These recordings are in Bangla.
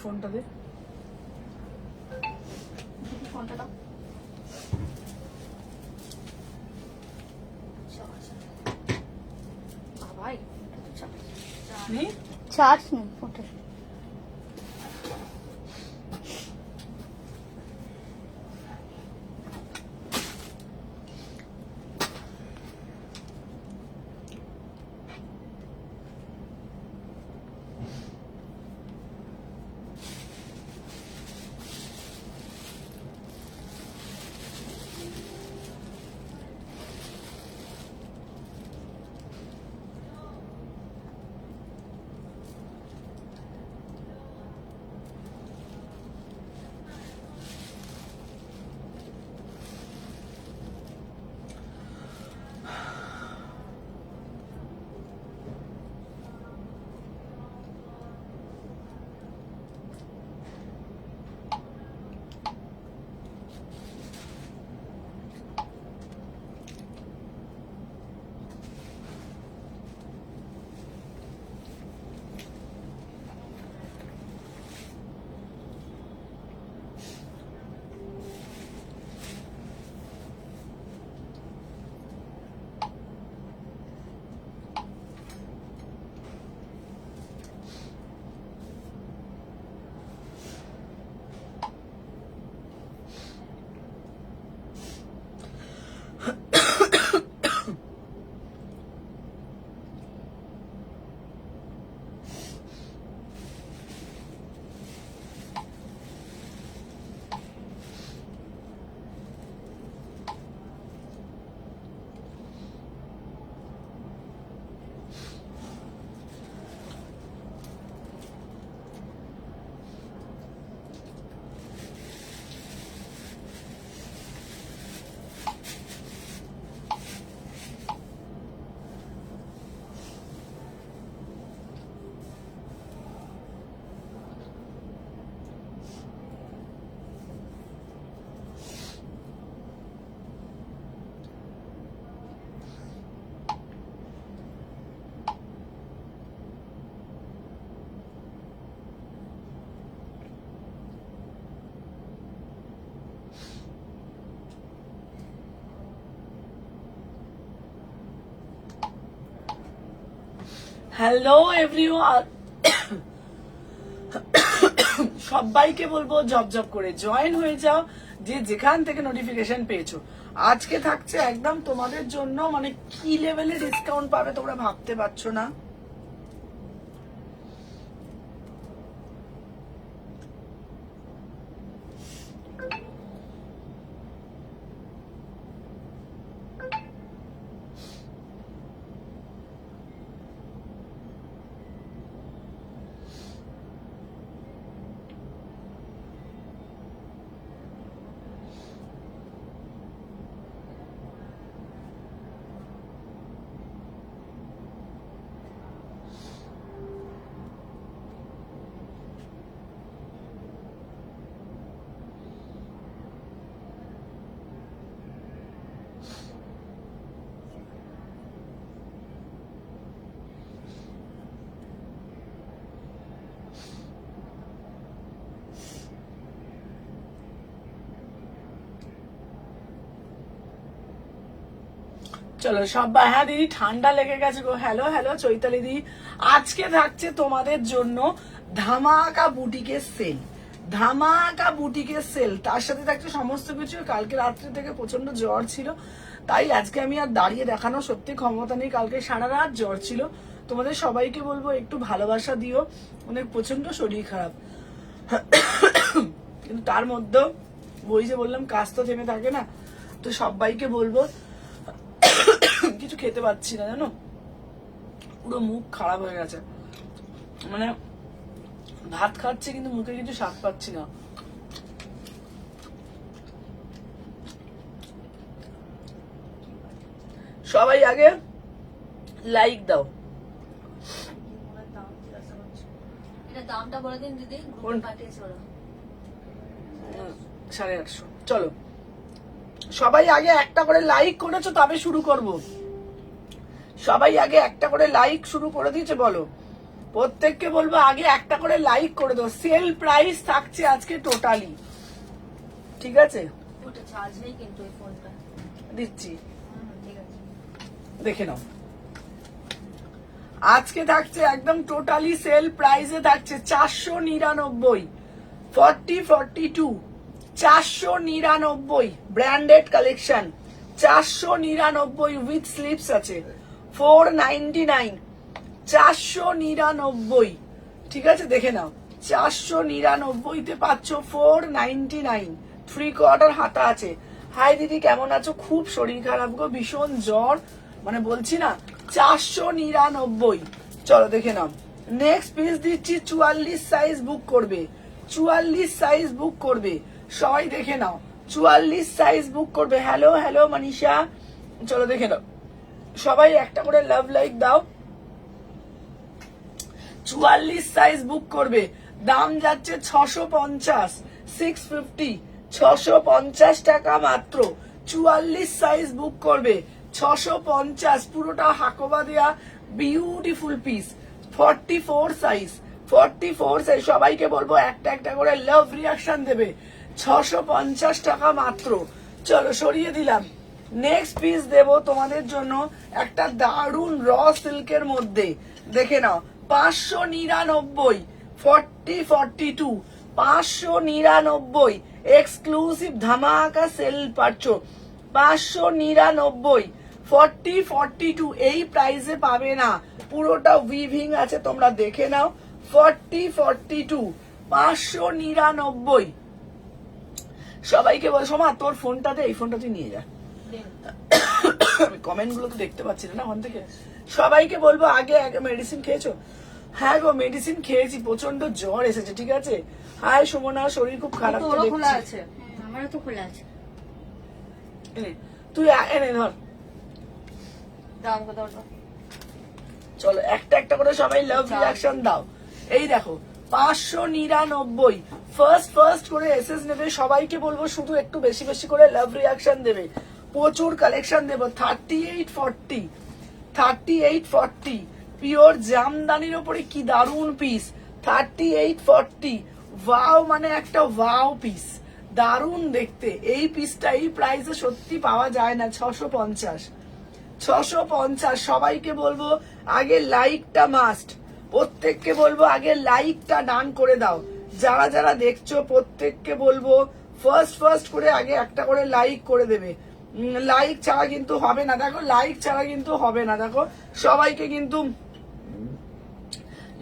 ফোনটা দে, ফোনটা দাও। বাবা এটা তো নেই চার্জ নেই ফোনটা। হ্যালো এভরিওয়ান, সবাইকে বলবো জব জব করে জয়েন হয়ে যাও, যে যেখান থেকে নোটিফিকেশন পেয়েছো। আজকে থাকছে একদম তোমাদের জন্য, মানে কি লেভেলে ডিসকাউন্ট পাবে তোমরা ভাবতে পারছো না। চলো সবাই, হ্যাঁ দিদি ঠান্ডা লেগে গেছে গো। হ্যালো হ্যালো চৈতালি দি, আজকে থাকছে তোমাদের জন্য ধামাকা বুটিকের সেল, ধামাকা বুটিকের সেল। তার সাথে থাকছে সমস্ত কিছু। কালকে রাত্রে থেকে প্রচন্ড জ্বর ছিল, তাই আজকে আমি আর দাঁড়িয়ে দেখানো সত্যি ক্ষমতা নেই। কালকে সারা রাত জ্বর ছিল। তোমাদের সবাইকে বলবো একটু ভালোবাসা দিও, অনেক প্রচন্ড শরীর খারাপ, কিন্তু তার মধ্যেও ওই যে বললাম কাজ তো থেমে থাকে না। তো সবাইকে বলবো, কিছু খেতে পাচ্ছি না জানো, পুরো মুখ খারাপ হয়ে গেছে, মানে ভাত খাচ্ছি কিন্তু মুখে কিছু স্বাদ পাচ্ছি না। সবাই আগে লাইক দাও। দামটা বলে দিন দিদি, গ্রুপে পাঠিয়েছে ওরা 850। চলো সবাই আগে একটা করে লাইক করেছো, তবে শুরু করব। সবাই আগে একটা করে লাইক শুরু করে দিয়েছে, বলো প্রত্যেককে বলবো আগে একটা করে লাইক করে দাও। সেল প্রাইস থাকছে আজকে টোটালি, ঠিক আছে? ওটা চার্জ নেই কিন্তু এই ফোনটা। দিচ্ছি, ঠিক আছে। দেখে নাও। আজকে থাকছে একদম টোটালি সেল প্রাইসে থাকছে 499, 40-42, 499 ব্র্যান্ডেড কালেকশন, 499 উইথ স্লিপস আছে, 499, 499, ঠিক আছে? দেখে নাও, 499 পাচ্ছ 499, 3/4 হাতা আছে। হাই দিদি, কেমন আছো? খুব শরীর খারাপ গো, ভীষণ জ্বর, মানে বলছি না। 499, চলো দেখে নাও। নেক্সট পিস দিচ্ছি 44 সাইজ বুক করবে, 44 সাইজ বুক করবে সবাই, দেখে নাও। 44 সাইজ বুক করবে। হ্যালো হ্যালো মনীষা, চলো দেখে নাও। সবাই একটা করে লাভ লাইক দাও। 44 সাইজ বুক করবে, দাম যাচ্ছে 650, 650, 650 টাকা মাত্র। 44 সাইজ বুক করবে, 650, পুরোটা হাকোবা দেয়া বিউটিফুল পিস। 44 সাইজ, 44 সাইজ, সবাইকে বলবো একটা একটা করে লাভ রিয়াকশন দেবে। 650 টাকা মাত্র। চলো সরিয়ে দিলাম। নেক্সট পিস দেব তোমাদের জন্য একটা দারুন র সিল্কের মধ্যে, দেখে নাও। 599, 40-42, 599 এক্সক্লুসিভ ধামাকা সেল পাচ্ছ। 599, 40-42 এই প্রাইসে পাবে না, পুরোটা উইভিং আছে, তোমরা দেখে নাও। 40-42, 599। সবাইকে বল, সোমা তোর ফোনটাতে, এই ফোনটা তুই নিয়ে যা, আমি কমেন্ট গুলো তো দেখতে পাচ্ছি না ওখান থেকে। সবাইকে বলবো আগে মেডিসিন খেয়েছো? হ্যাঁ গো, মেডিসিন খেয়েছি, প্রচন্ড জ্বর এসেছে, ঠিক আছে? হাই সুমনা, শরীর খুব খারাপ তো খোলা দেখছি। আছে, আমারও তো খোলা আছে। তুই এনে ধর, দাও দাও দাও। চলো একটা একটা করে সবাই লাভ রিয়াকশন দাও। এই দেখো 599, ফার্স্ট করে এসএস নেবে। সবাইকে বলবো শুধু একটু বেশি বেশি করে লাভ রিয়াকশন দেবে, প্রচুর কালেকশন দেবো। 38-40, 38-40 পিওর জামদানির ওপরে কি দারুন পিস। 38-40, ওয়াও, মানে একটা ওয়াও পিস, দারুন দেখতে। এই পিসটা এই প্রাইসে সত্যি পাওয়া যায় না। 650, 650। সবাইকে বলবো আগে লাইকটা মাস্ট, প্রত্যেককে বলবো আগে লাইকটা ডান করে দাও। যারা যারা দেখছো প্রত্যেককে বলবো ফার্স্ট করে আগে একটা করে লাইক করে দেবে। লাইক ছাড়া কিন্তু হবে না, দেখো, লাইক ছাড়া কিন্তু হবে না। দেখো সবাইকে কিন্তু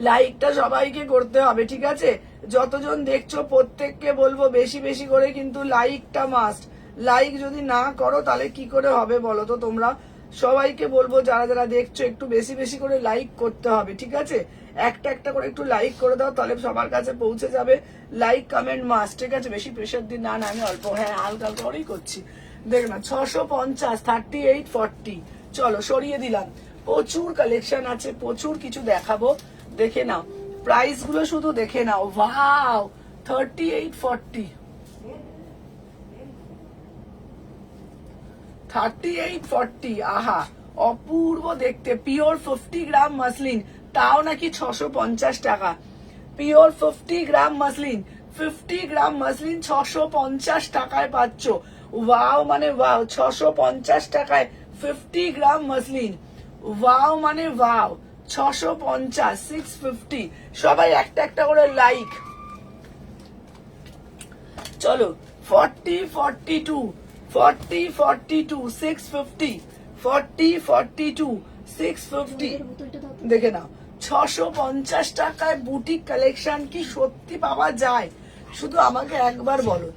লাইকটা সবাইকে করতে হবে, ঠিক আছে? যতজন দেখছো প্রত্যেককে বলবো বেশি বেশি করে কিন্তু লাইকটা মাস্ট। লাইক যদি না করো তাহলে কি করে হবে বলো তো তোমরা? সবাইকে বলবো যারা যারা দেখছো একটু বেশি বেশি করে লাইক করতে হবে, ঠিক আছে? একটা একটা করে একটু লাইক করে দাও, তাহলে সবার কাছে পৌঁছে যাবে। লাইক কমেন্ট মাস্ট, ঠিক আছে? বেশি প্রেশার দিন না, আমি অল্প, হ্যাঁ হালকা করেই করছি। দেখ না, 650, 38-40, চলো সরিয়ে দিলাম। প্রচুর কালেকশন আছে, প্রচুর কিছু দেখাবো, দেখে নাও। প্রাইস গুলো শুধু দেখে নাও। ওয়াও, 38-40, 38-40, আহা অপূর্ব দেখতে। পিওর 50 গ্রাম মাসলিন, তাও নাকি 650 টাকা। পিওর 50 গ্রাম মাসলিন, 50 গ্রাম মাসলিন 650 টাকায় পাচ্ছ। ওয়াও মানে ওয়াও, 650 টাকায় 50 গ্রাম মাসলিন। ওয়াও মানে ওয়াও, 650, 650। সবাই একটা একটা করে লাইক। চলো 40-42, 40-42, 650, 40-42, 650। দেখে নাও, 650 টাকায় বুটিক কালেকশন কি সত্যি পাওয়া যায়? শুধু আমাকে একবার বলো।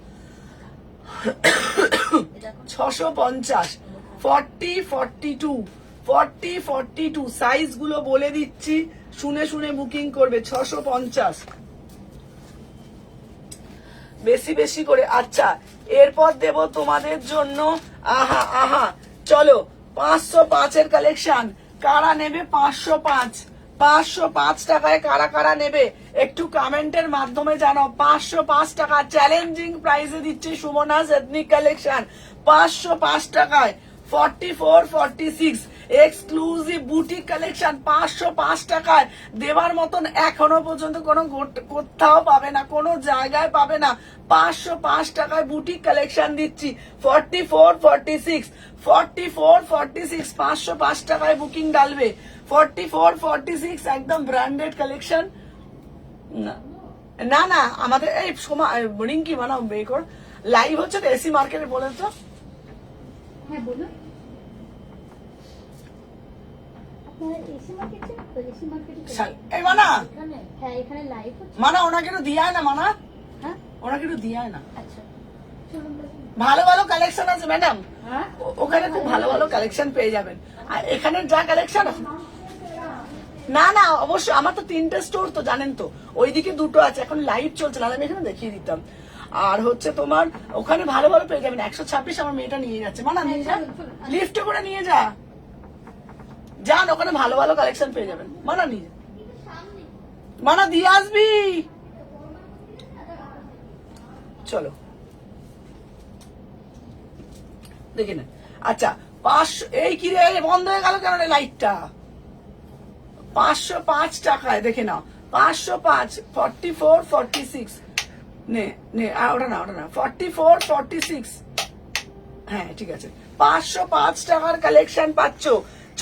650, 40-42, 40-42 সাইজ গুলো বলে দিচ্ছি, শুনে শুনে বুকিং করবে। 650, বেশি বেশি করে। আচ্ছা, এরপর দেব তোমাদের জন্য, আহা আহা, চলো 505 এর কালেকশন। কারা নেবে 505? 505 টাকায় কারা কারা নেবে একটু কমেন্টের মাধ্যমে জানাও। 505 টাকা চ্যালেঞ্জিং প্রাইসে দিচ্ছে সুমনাস এথনিক কালেকশন। 505 টাকায় 44-46 এক্সক্লুসিভ বুটিক কালেকশন 505 টাকায় দেওয়ার মতন এখনো পর্যন্ত কোনো কোথাও পাবে না, কোনো জায়গায় পাবে না। 505 টাকায় বুটিক কালেকশন দিচ্ছি। 44, 46, 44, 46, 505 টাকায় বুকিং ডালবে। 44, 46 একদম ব্র্যান্ডেড কালেকশন। না না আমাদের এই সময় রিঙ্কি বানাও বে কর, লাইভ হচ্ছে তো এসি মার্কেটে বলে তো। হ্যাঁ বলুন। আপনারা এসি মার্কেট চেনেন তো? এসি মার্কেটে এই মানা এখানে, হ্যাঁ এখানে লাইভ হচ্ছে। মানা ওনাকে একটু দিয়ায় না, মানা হ্যাঁ ওনাকে একটু দিয়ায় না। আচ্ছা চলুন বলুন। ভালো ভালো কালেকশন আছে ম্যাডাম, হ্যাঁ ওখানে খুব ভালো ভালো কালেকশন পেয়ে যাবেন। আর এখানে যা কালেকশন, না না অবশ্যই আমার তো 3টে স্টোর তো জানেন তো, ওইদিকে 2টো আছে, এখন লাইভ চলছে, না আমি এখানে দেখিয়ে দিতাম। আর হচ্ছে তোমার ওখানে ভালো ভালো পেয়ে যাবেন। 126 আমার মেয়েটা নিয়ে যাচ্ছে, মানা নিয়ে যা, লিফটে করে নিয়ে যা, যান ওখানে ভালো ভালো কালেকশন পেয়ে যাবেন। মানা নিয়ে যা, মানা দিয়ে আসবি, চলো দেখে নেন। আচ্ছা 500, এই কি রে বন্ধ হয়ে গেল কেন রে লাইটটা? 505 টাকায় দেখে নাও, 505, 44, 46 নে নে ওটা না 44, 46, হ্যাঁ ঠিক আছে। 505 টাকার কালেকশন পাচ্ছ।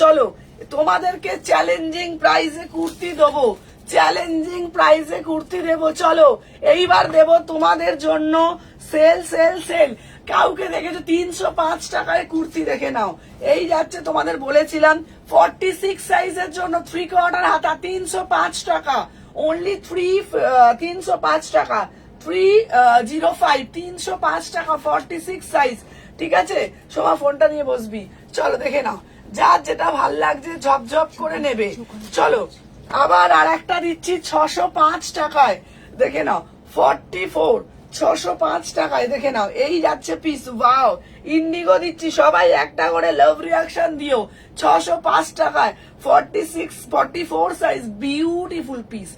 চলো তোমাদেরকে চ্যালেঞ্জিং প্রাইসে কুর্তি দেবো, চ্যালেঞ্জিং প্রাইসে কুর্তি দেবো। চলো এইবার দেবো তোমাদের জন্য সেল সেল সেল। কাউকে দেখেছো 305 টাকায় কুর্তি, দেখে নাও। এই যাচ্ছে তোমাদের বলেছিলাম 46 সাইজের জন্য 3/4 হাতা 305 টাকা, অনলি 305 টাকা, 305, 305 টাকা 46 সাইজ। ঠিক আছে সোমা ফোনটা নিয়ে বসবি, চলো দেখে নাও, যার যেটা ভাল লাগছে ঝপঝপ করে নেবে। চলো আবার আর একটা দিচ্ছি 605 টাকায়, দেখে নাও 44, 605 টাকায়, দেখে নাও। এই যাচ্ছে পিস, ওয়াও ইন্ডিগো দিচ্ছি, সবাই একটা করে লাভ রিয়াকশন দিও। 605 টাকায় 46, 44 সাইজ, বিউটিফুল পিস,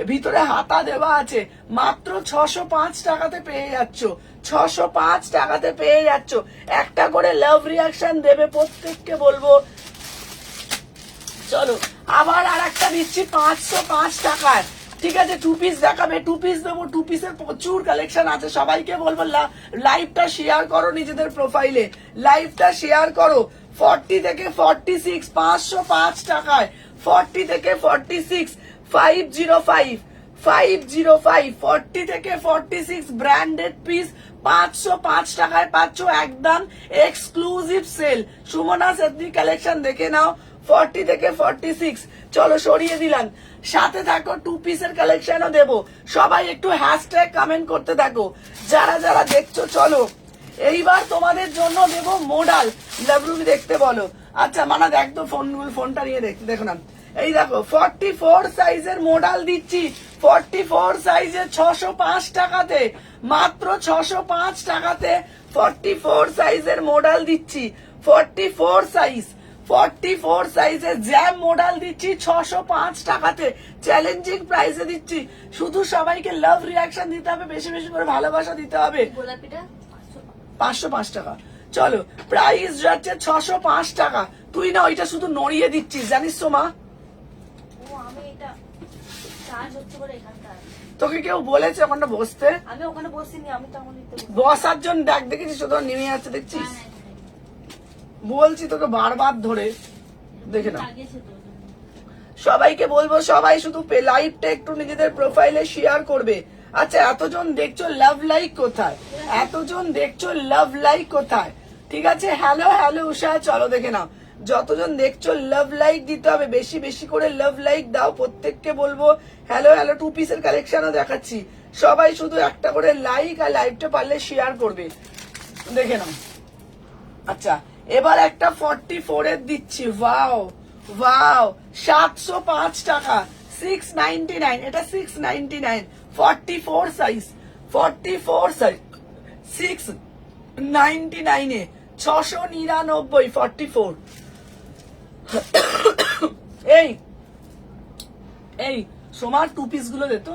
ভিতরে হাতা দেওয়া আছে, মাত্র 605 টাকাতে পেয়ে যাচ্ছ, 605 টাকাতে পেয়ে যাচ্ছ। একটা করে লাভ রিয়াকশন দেবে, প্রত্যেককে বলবো। চলো আবার আর একটা দিচ্ছি 505 টাকায়, ঠিক আছে। 2 পিস দেখাবে, 2 পিস দেবো, 2 পিসের প্রচুর কালেকশন আছে। সবাইকে বলবো লাইভটা শেয়ার করো নিজেদের প্রোফাইলে, লাইভটা শেয়ার করো। 40 থেকে 46, 505 টাকায়, 40 থেকে 46, 505, 505, 40 থেকে 46 ব্র্যান্ডেড পিস 505 টাকায় পাচ্ছ, একদম এক্সক্লুসিভ সেল। সুমনা সেদ্দি কালেকশন দেখে নাও, 40 থেকে 46। চলো সরিয়ে দিলাম, সাথে থাকো, 2 পিসের কালেকশনও দেবো। সবাই একটু হ্যাশট্যাগ কমেন্ট করতে থাকো যারা যারা দেখছো। চলো এইবার তোমাদের জন্য দেবো মডাল, লাভরুবি দেখতে বলো। আচ্ছা মানা দেখ তো ফোনটা নিয়ে দেখতে, দেখো না, এই দেখো 44 সাইজের মডাল দিচ্ছি, 44 সাইজের 605 টাকাতে, মাত্র 605 টাকাতে 44 সাইজের মডাল দিচ্ছি। 44 সাইজ, 44 সাইজের জ্যাম মডেল দিচ্ছি 605 টাকাতে, চ্যালেঞ্জিং প্রাইসে দিচ্ছি। শুধু সবাইকে লাভ রিয়াকশন দিতে হবে, বেশি বেশি করে ভালোবাসা দিতে হবে। গোলাপিটা 505 টাকা। চলো প্রাইস যাচ্ছে 605 টাকা। তুই না ওইটা শুধু নড়িয়ে দিচ্ছিস জানিস তো মা, ও আমি এটা চার্জ হচ্ছে বলে এখানটা তোকে কেউ বলেছে ওখানটা বসতে? আমি ওখানে বসিনি, আমি তখন নিতে বসার জন্য দেখ, দেখেছিস শুধু নেমে যাচ্ছে দেখছিস, বলছি তোকে বারবার ধরে, দেখে না। লাগিয়েছে তো সবাইকে বলবো সবাই শুধু লাইভটা একটু নিজেদের প্রোফাইলে শেয়ার করবে। আচ্ছা এতজন দেখছো, লাভ লাইক কোথায়? এতজন দেখছো, লাভ লাইক কোথায়? ঠিক আছে, হ্যালো হ্যালো উষা, চলো দেখে নাও। যতজন দেখছো লাভ লাইক দিতে হবে, বেশি বেশি করে লাভ লাইক দাও। প্রত্যেককে বলবো হ্যালো হ্যালো। 2 পিসের কালেকশনও দেখাচ্ছি, সবাই শুধু একটা করে লাইক আর লাইভটা পারলে শেয়ার করবে, দেখে নাও। আচ্ছা এবার একটা 44 এর দিচ্ছি, ওয়াও ওয়াও 705 টাকা, 699, এটা 699, 44 সাইজ, 44 সাইজ 699 এ 699, 44। এই এই সোমার 2 পিস গুলো দে তো,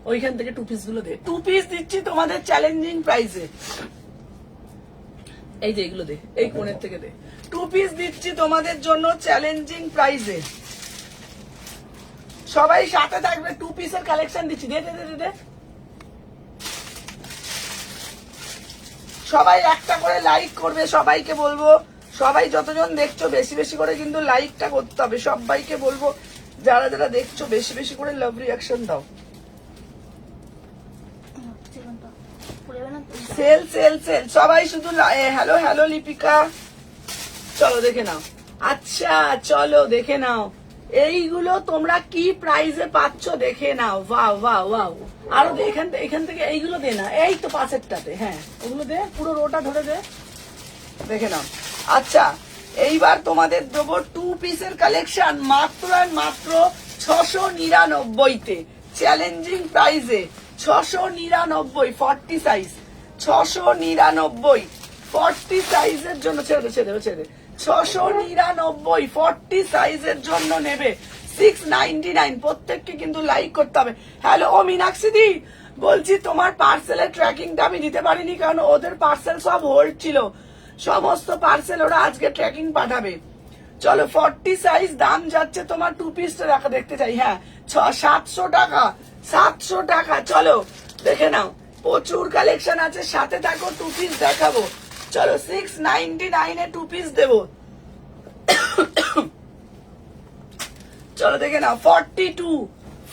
ওইখান থেকে 2 পিস গুলো দে। 2 পিস দিচ্ছি তোমাদের চ্যালেঞ্জিং প্রাইসে। এই যে এগুলো দে, এই কোণের থেকে দে। 2 পিস দিচ্ছি তোমাদের জন্য চ্যালেঞ্জিং প্রাইসে। সবাই সাথে থাকবে, 2 পিসের কালেকশন দিচ্ছি। দে দে দে দে, দে। সবাই একটা করে লাইক করবে, সবাইকে বলবো, সবাই যতজন দেখছো বেশি বেশি করে কিন্তু লাইকটা করতে হবে। সবাইকে বলবো যারা যারা দেখছো বেশি বেশি করে লাভ রিয়াকশন দাও। সেল সেল সেল, সবাই শুধু হ্যালো হ্যালো লিপিকা, চলো দেখে নাও। আচ্ছা চলো দেখে নাও এইগুলো তোমরা কি প্রাইসে পাচ্ছ, দেখে নাও। ওয়াও ওয়াও ওয়াও, আরো এখান থেকে এইগুলো দে না, এই তো পাশেরটাতে, হ্যাঁ ওগুলো দে, পুরো রোটা ধরে দে, দেখে নাও। আচ্ছা এইবার তোমাদের দেবো 2 পিসের কালেকশন মাত্র আর মাত্র 699-তে, চ্যালেঞ্জিং প্রাইসে 699, 40 সাইজ, 699 40 সাইজের জন্য। ছেড়ে দে ছেড়ে দে ছেড়ে দে, 699 40 সাইজের জন্য নেবে 699। প্রত্যেককে কিন্তু লাইক করতে হবে। হ্যালো ও মীনাক্ষী দি, বলছি তোমার পার্সেলের ট্র্যাকিংটা আমি দিতে পারিনি, কারণ ওদের পার্সেল সব হোল্ড ছিল। সমস্ত পার্সেল ওরা আজকে ট্র্যাকিং পাঠাবে। চলো 40 সাইজ, দাম যাচ্ছে তোমার 2 পিসটা দেখা দেখতে চাই। হ্যাঁ 700 টাকা, 700 টাকা। চলো দেখে নাও, প্রচুর কালেকশন আছে, সাথে থাকো, 2 পিস দেখাবো। চলো 699-এ 2 পিস দেবো। চলো দেখে নাও 42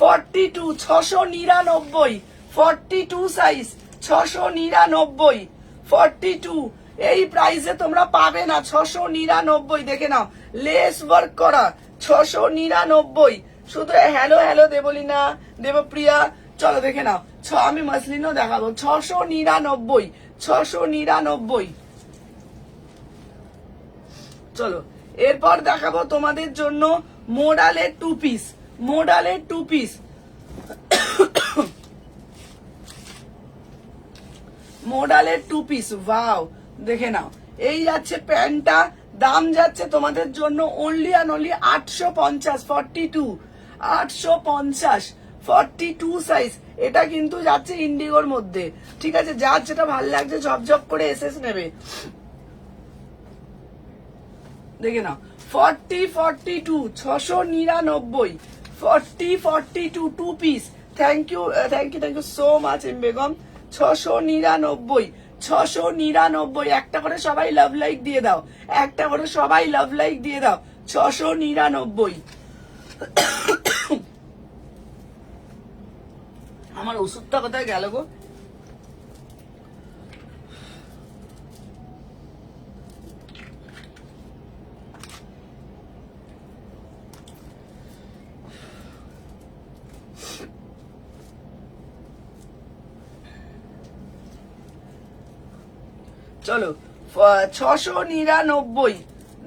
699, 42 সাইজ 699, 42 এই প্রাইসে তোমরা পাবে না। 699 দেখে নাও, লেস ওয়ার্ক করা 699। শুধু হ্যালো হ্যালো দেবলিনা, দেবপ্রিয়া, চলো দেখে নাও। আমি মাসলিনও দেখাবো, 699, 699। চলো এরপর দেখাবো তোমাদের জন্য মোডালের 2 পিস, মোডালের 2 পিস, মোডালের 2 পিস। ওয়াও দেখে নাও, এই যাচ্ছে প্যান্টটা, দাম যাচ্ছে তোমাদের জন্য অনলি অ্যান্ড অনলি 850, 42 850, 42 সাইজ। এটা কিন্তু যাচ্ছে ইন্ডিগোর মধ্যে, ঠিক আছে? যার যেটা ভালো লাগছে ঝপঝপ করে এসএস নেবে। দেখে নাও 40 42 699, 40 42 2 piece. Thank you thank you thank you so much M Begum. 699, 699। একটা করে সবাই লাভ লাইক দিয়ে দাও, একটা করে সবাই লাভ লাইক দিয়ে দাও। 699। আমার ওষুধটা কোথায় গেল গো? চলো 699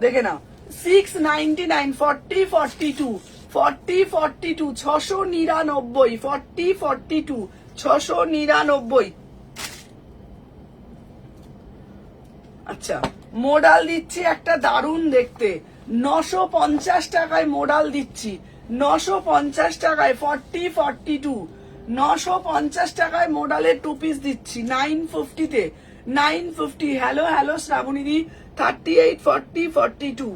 দেখে নাও, 699, 40 42, 40 42, 699, 40 42, 699। আচ্ছা মোডাল দিচ্ছি একটা দারুণ দেখতে, 950 টাকায় মোডাল দিচ্ছি, 950 টাকায় 40 42, 950 টাকায় মোডালের 2 পিস দিচ্ছি 950-তে, 950। Hello hello শ্রাবণীদি, 38 40 42।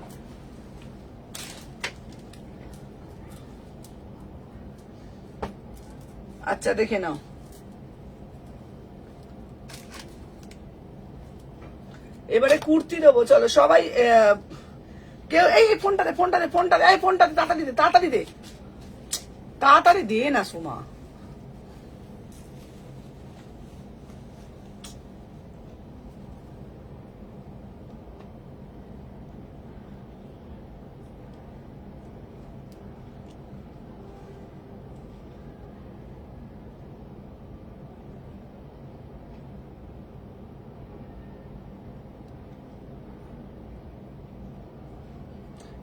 আচ্ছা দেখে নাও, এবারে কুর্তি দেবো। চলো সবাই কেউ এই ফোনটাতে ফোনটাতে ফোনটাতে এই ফোনটাতে তাড়াতাড়ি দে, তাড়াতাড়ি দে, তাড়াতাড়ি দে না সোমা।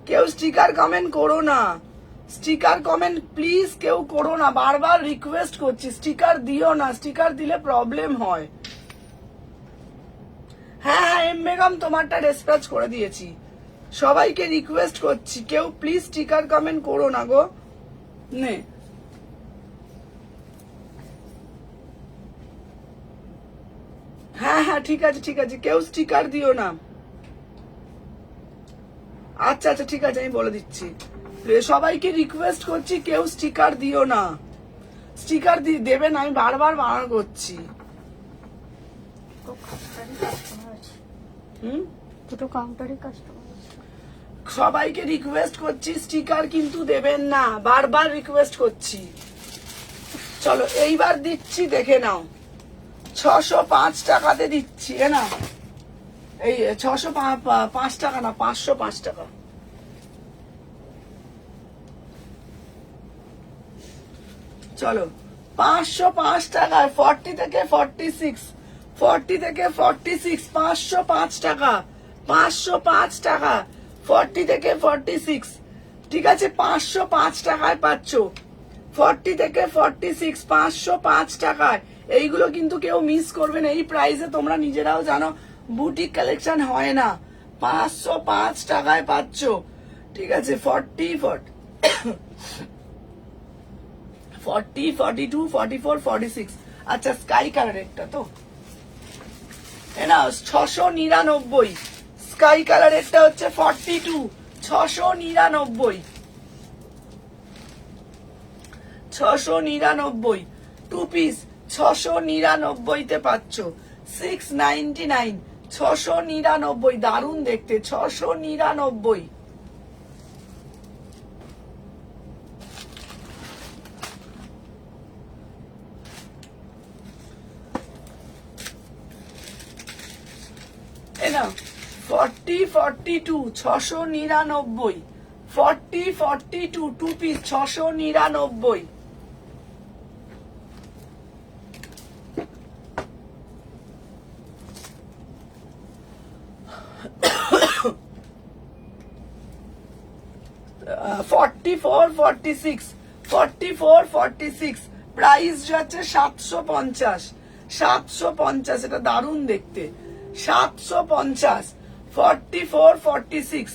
কেউ স্টিকার কমেন্ট করো না, স্টিকার কমেন্ট প্লিজ কেউ করো না, বারবার রিকোয়েস্ট করছি, স্টিকার দিও না, স্টিকার দিলে প্রবলেম হয়। হ্যাঁ হ্যাঁ এম বেগম তোমারটা ডিসপ্যাচ করে দিয়েছি, সবাইকে রিকোয়েস্ট করছি কেউ প্লিজ স্টিকার কমেন্ট করো না গো। নে হ্যাঁ হ্যাঁ ঠিক আছে ঠিক আছে, কেউ স্টিকার দিও না। আচ্ছা আচ্ছা ঠিক আছে, আমি বলে দিচ্ছি। সবাইকে রিকোয়েস্ট করছি কেউ স্টিকার দিও না, স্টিকার দেবে না, আমি বারবার বারণ করছি। দুটো কাউন্টারে কাস্টমার আছে। সবাইকে রিকোয়েস্ট করছি স্টিকার কিন্তু দেবেন না, বারবার রিকোয়েস্ট করছি। চলো এইবার দিচ্ছি, দেখে নাও। 605 টাকাতে দিচ্ছি, না এই 605 টাকা না, 505 টাকা। চলো 505 টাকায় 40 থেকে 46, 40 থেকে 46, 505 টাকা, 505 টাকা, 40 থেকে 46, ঠিক আছে 505 টাকায় পাচ্ছ। 40 থেকে 46, 505 টাকায়। এইগুলো কিন্তু কেউ মিস করবে না, এই প্রাইসে তোমরা নিজেরাও জানো বুটিক কালেকশন হয় না। 505 টাকায় পাচ্ছ, ঠিক আছে। 40, 42, 44, 46। আচ্ছা স্কাই কালারেরটা তো না 699, স্কাই কালারেরটা হচ্ছে 42, 699, 699 টু পিস 699 তে পাচ্ছ। 699, 699, দারুণ দেখতে, 699। না 40, 42, 699, 40, 42 টু পিস 699। $44, 46, 44, 46, প্রাইস যাচ্ছে 750, 750, এটা দারুণ দেখতে, 750। 44, 46,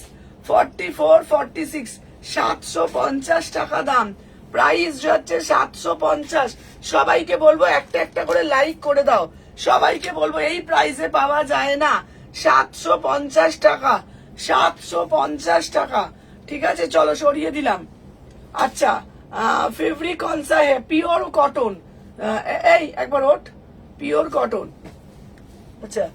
44, 46, 750 টাকা দাম, প্রাইস যাচ্ছে 750। সবাইকে বলবো একটা একটা করে লাইক করে দাও, সবাইকে বলবো এই প্রাইসে পাওয়া যায় না। 750 টাকা, 750 টাকা, ঠিক আছে। চলো সরিয়ে দিলাম। আচ্ছা ফেব্রিক কনসা হে, পিওর কটন, এই একবার ওঠ, পিওর কটন। আচ্ছা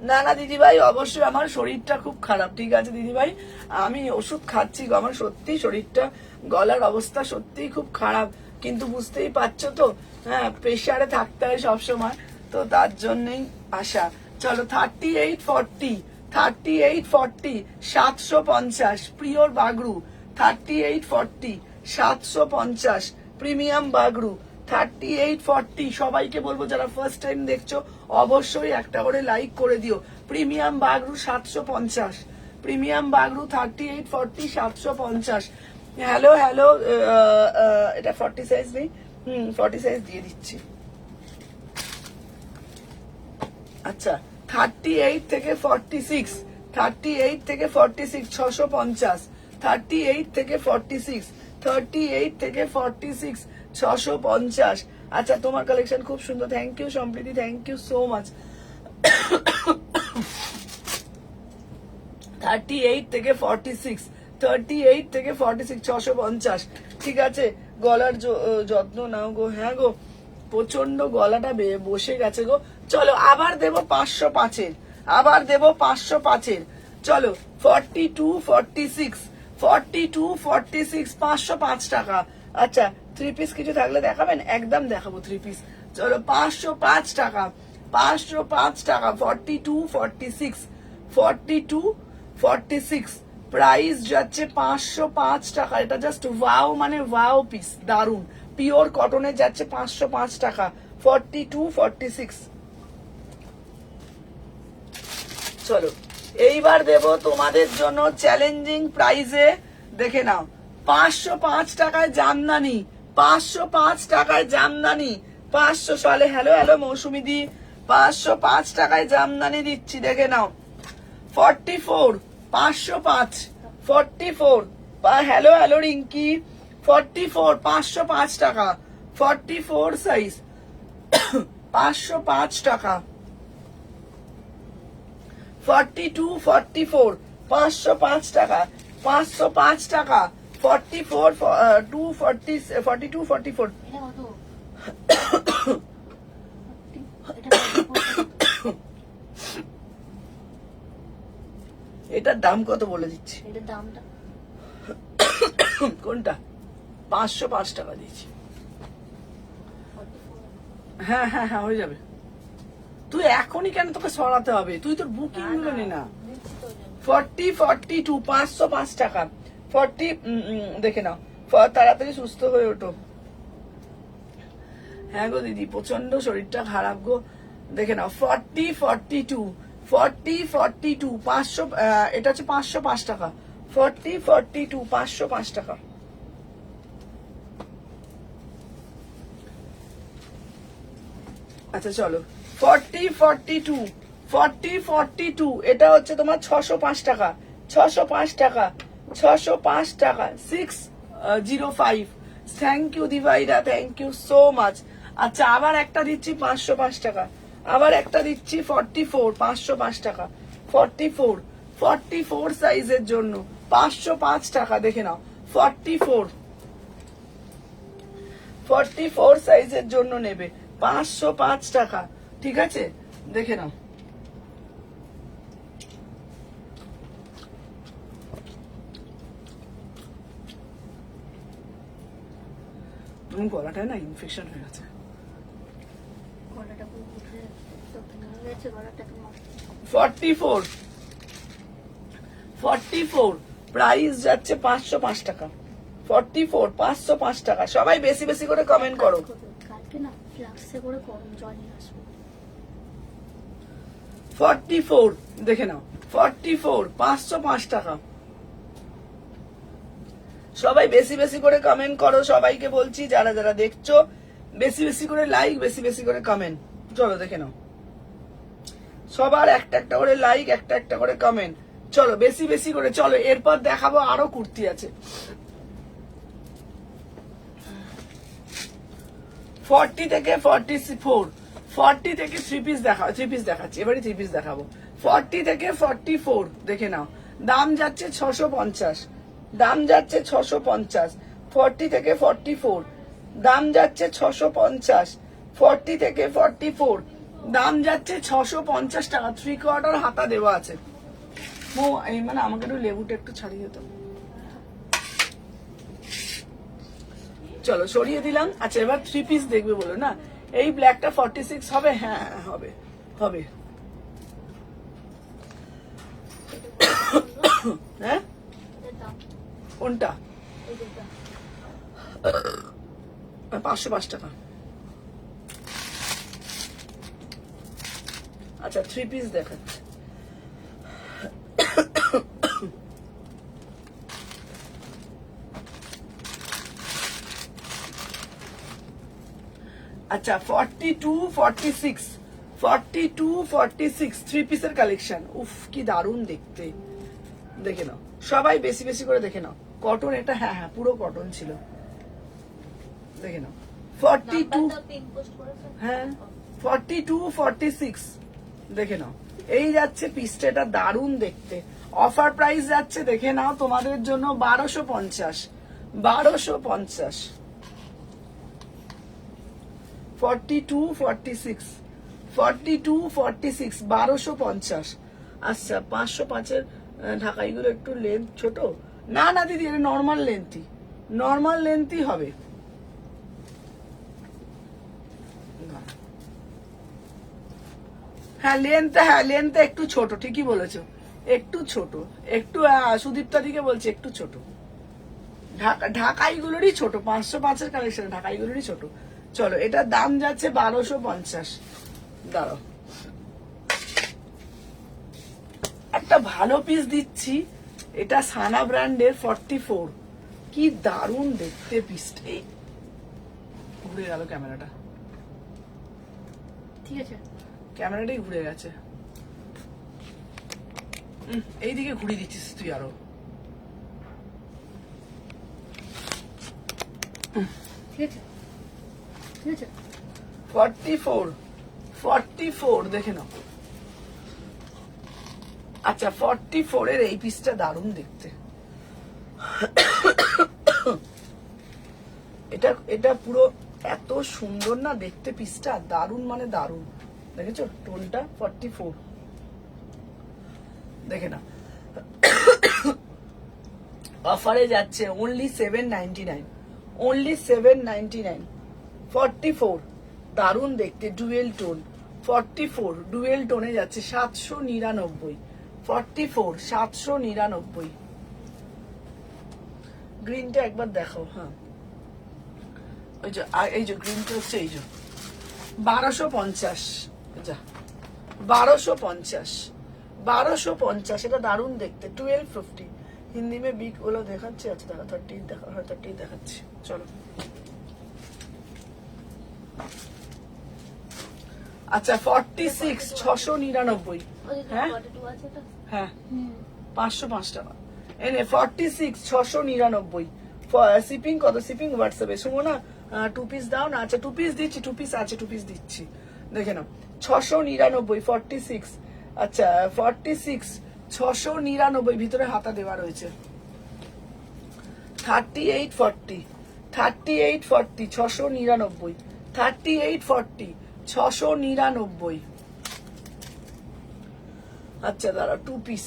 না না দিদিভাই, অবশ্যই আমার শরীরটা খুব খারাপ, ঠিক আছে দিদিভাই, আমি ওষুধ খাচ্ছি গো, আমার সত্যি শরীরটা, গলার অবস্থা সত্যিই খুব খারাপ, কিন্তু বুঝতেই পারছো তো, হ্যাঁ প্রেশারে থাকতে হয় সবসময়, তো তার জন্যই আসা। চলো 38, 40, 38, 40, 750, পিওর বাগরু, 38, 40, 750, প্রিমিয়াম বাগরু, 38, 40। সবাইকে বলবো যারা ফার্স্ট টাইম দেখছো অবশ্যই একটা করে লাইক করে দিও। Premium Bagru 750, premium Bagru 38, 40, 750। Hello hello, এটা 40 সাইজ নেই, 40 সাইজ দিয়ে দিচ্ছি। আচ্ছা 38 থেকে 46, 38 থেকে 46, 650, 38 থেকে 46, 38 থেকে 46, 650। আচ্ছা তোমার কালেকশন খুব সুন্দর, থ্যাংক ইউ সম্প্রীতি, থ্যাংক ইউ সো মাচ। 38 থেকে 46, 38 থেকে 46, 650, ঠিক আছে। গলার যত্ন নাও গো, হ্যাঁ গো প্রচন্ড গলাটা বসে গেছে গো। চলো আবার দেবো 505-এর, আবার দেবো 505-এর। চলো 42, 46, 42, 46, 505 টাকা। আচ্ছা 3 পিস কিছু থাকলে দেখাবেন, একদম দেখাবো 3 পিস। চলো 505 টাকা, 505 টাকা। 42, 46, 42, 46, প্রাইস যাচ্ছে 505 টাকা। এটা জাস্ট ওয়াও, মানে ওয়াও পিস, দারুন পিওর কটনে যাচ্ছে 505 টাকা। 42, 46। চলো এইবার দেব তোমাদের জন্য চ্যালেঞ্জিং প্রাইজে, দেখে নাও 505 টাকায় জামদানি, 505 টাকায় জামদানি, 500 সালে। হ্যালো হ্যালো মৌসুমি দি, 505 টাকায় জামদানি দিচ্ছি, দেখে নাও। 44, 505, 44 হ্যালো হ্যালো রিঙ্কি 44 505 টাকা 44 সাইজ 505 টাকা 42 44 505 টাকা 505 টাকা 44 240 42 44 এটা কত? এটা কত? এটার দাম কত বলে দিচ্ছি এটার দামটা কোনটা 505 টাকা দিচ্ছি 44 হ্যাঁ হ্যাঁ হ্যাঁ হয়ে যাবে তুই এখনই কেন তোকে সরাতে হবে তুই তোর বুকিং গুলো নে না দিচ্ছি তো ওই জন্য। 42 505 টাকা 40 দেখে নাও তাড়াতাড়ি সুস্থ হয়ে ওঠো হ্যাঁ গো দিদি প্রচন্ড শরীরটা খারাপ গো দেখে নাও 42 500 এটা হচ্ছে 505 টাকা 42 505 টাকা আচ্ছা চলো 40 এটা হচ্ছে তোমার 605 টাকা 605 টাকা 605 টাকা 605 থ্যাংক ইউ দিভাইরা থ্যাংক ইউ সো মাচ আচ্ছা আবার একটা দিচ্ছি 505 টাকা আবার একটা দিচ্ছি 44 505 টাকা 44 সাইজের জন্য 505 টাকা দেখে নাও 44 সাইজের জন্য নেবে 505 টাকা ঠিক আছে দেখে নাও তুমি গলাটায় না ইনফেকশন হয়ে গেছে গলাটা পুরো উঠে তো ভেঙে গেছে গলাটা তোমার 44 প্রাইস যাচ্ছে 505 টাকা 44 505 টাকা সবাই বেশি বেশি করে কমেন্ট করো কালকে না ফ্লাক্সে করে গরম জল নিয়ে আসবো 44 দেখে নাও 44 505 টাকা সবাই বেশি বেশি করে কমেন্ট করো সবাইকে বলছি যারা যারা দেখছো বেশি বেশি করে লাইক বেশি বেশি করে কমেন্ট চলো দেখে নাও সবার একটা একটা করে লাইক একটা একটা করে কমেন্ট চলো বেশি বেশি করে চলো এরপর দেখাবো আরো কুর্তি আছে 40 থেকে 40 থেকে 3 পিস দেখাচ্ছি এবারে 3 পিস দেখাবো 40 থেকে 44 দেখে নাও দাম যাচ্ছে 650 দাম যাচ্ছে 650 40 থেকে 44 দাম যাচ্ছে 650 40 থেকে 44 দাম যাচ্ছে 650 টাকা 3/4 হাতা দেওয়া আছে মো এই মানে আমাকে একটু লেবুটা একটু ছাড়িয়ে দাও চলো সরিয়ে দিলাম আচ্ছা এবার 3 পিস দেখবে বলো না এই ব্ল্যাকটা 46 হবে হ্যাঁ হবে হবে হ্যাঁ এটার দাম কোনটা এই যে দাম 505 টাকা আচ্ছা 3 পিস দেখাচ্ছি আচ্ছা 42 46 3 পিসের কালেকশন উফ কি দারুণ দেখতে দেখে নাও সবাই বেশি বেশি করে দেখে নাও কটন এটা হ্যাঁ হ্যাঁ পুরো কটন ছিল দেখে নাও 42 নাম্বারটা পিন পোস্ট করেছে হ্যাঁ 46 দেখে নাও এই যাচ্ছে পিসটা এটা দারুণ দেখতে অফার প্রাইস যাচ্ছে দেখে নাও তোমাদের জন্য 1250 1250 আচ্ছা 505 ঢাকাইগুলো একটু লেন্থ ছোট না না দিদি এটা নর্মাল লেন্থই হবে হ্যাঁ লেন্থ একটু ছোট ঠিকই বলেছো একটু ছোট একটু সুদীপ্তা দিকে বলছে একটু ছোট ঢাকাইগুলোরই ছোট 505 কালেকশন ঢাকাইগুলোরই ছোট চলো এটার দাম যাচ্ছে 1250 দাঁড়াও একটা ভালো পিস দিচ্ছি এটা সানা ব্র্যান্ডের 44 কি দারুণ দেখতে পিসটা ঘুরে গেল ক্যামেরাটা ঠিক আছে ক্যামেরাটাই ঘুরে গেছে এইদিকে ঘুরিয়ে দিচ্ছিস তুই আরো ঠিক আছে ঠিক আছে 44 দেখে নাও। আচ্ছা 44 এর এই পিসটা দারুণ দেখতে। এটা পুরো এত সুন্দর না দেখতে, পিসটা দারুণ মানে দারুণ। দেখেছো টোনটা 44 দেখে না। অফারে যাচ্ছে অনলি 799, অনলি 799। 44 দারুণ দেখতে, ডুয়েল টোন। 44 ডুয়েল টোনে যাচ্ছে 799। 44 799। গ্রিনটা একবার দেখাও। হ্যাঁ এই যে গ্রিনটা হচ্ছে এই যে 1250। যা 1250 এটা দারুণ দেখতে। 1250 হিন্দি মে বিগ ওলো দেখাচ্ছে। আচ্ছা দেখা 30 দেখা, হ্যাঁ 30 দেখাচ্ছে। চলো আচ্ছা 46 699। হ্যাঁ হ্যাঁ 505 টাকা এনে 46 699। শিপিং কত? শিপিং হোয়াটসঅ্যাপে সুমনা 2 পিস দাও না। আচ্ছা 2 পিস দিচ্ছি, 2 পিস আছে, 2 পিস দিচ্ছি। দেখে নাও 699 46। আচ্ছা 46 699 ভিতরে হাতা দেওয়া রয়েছে। 3840 699। 3840 699। আচ্ছা দাঁড়া 2 পিস।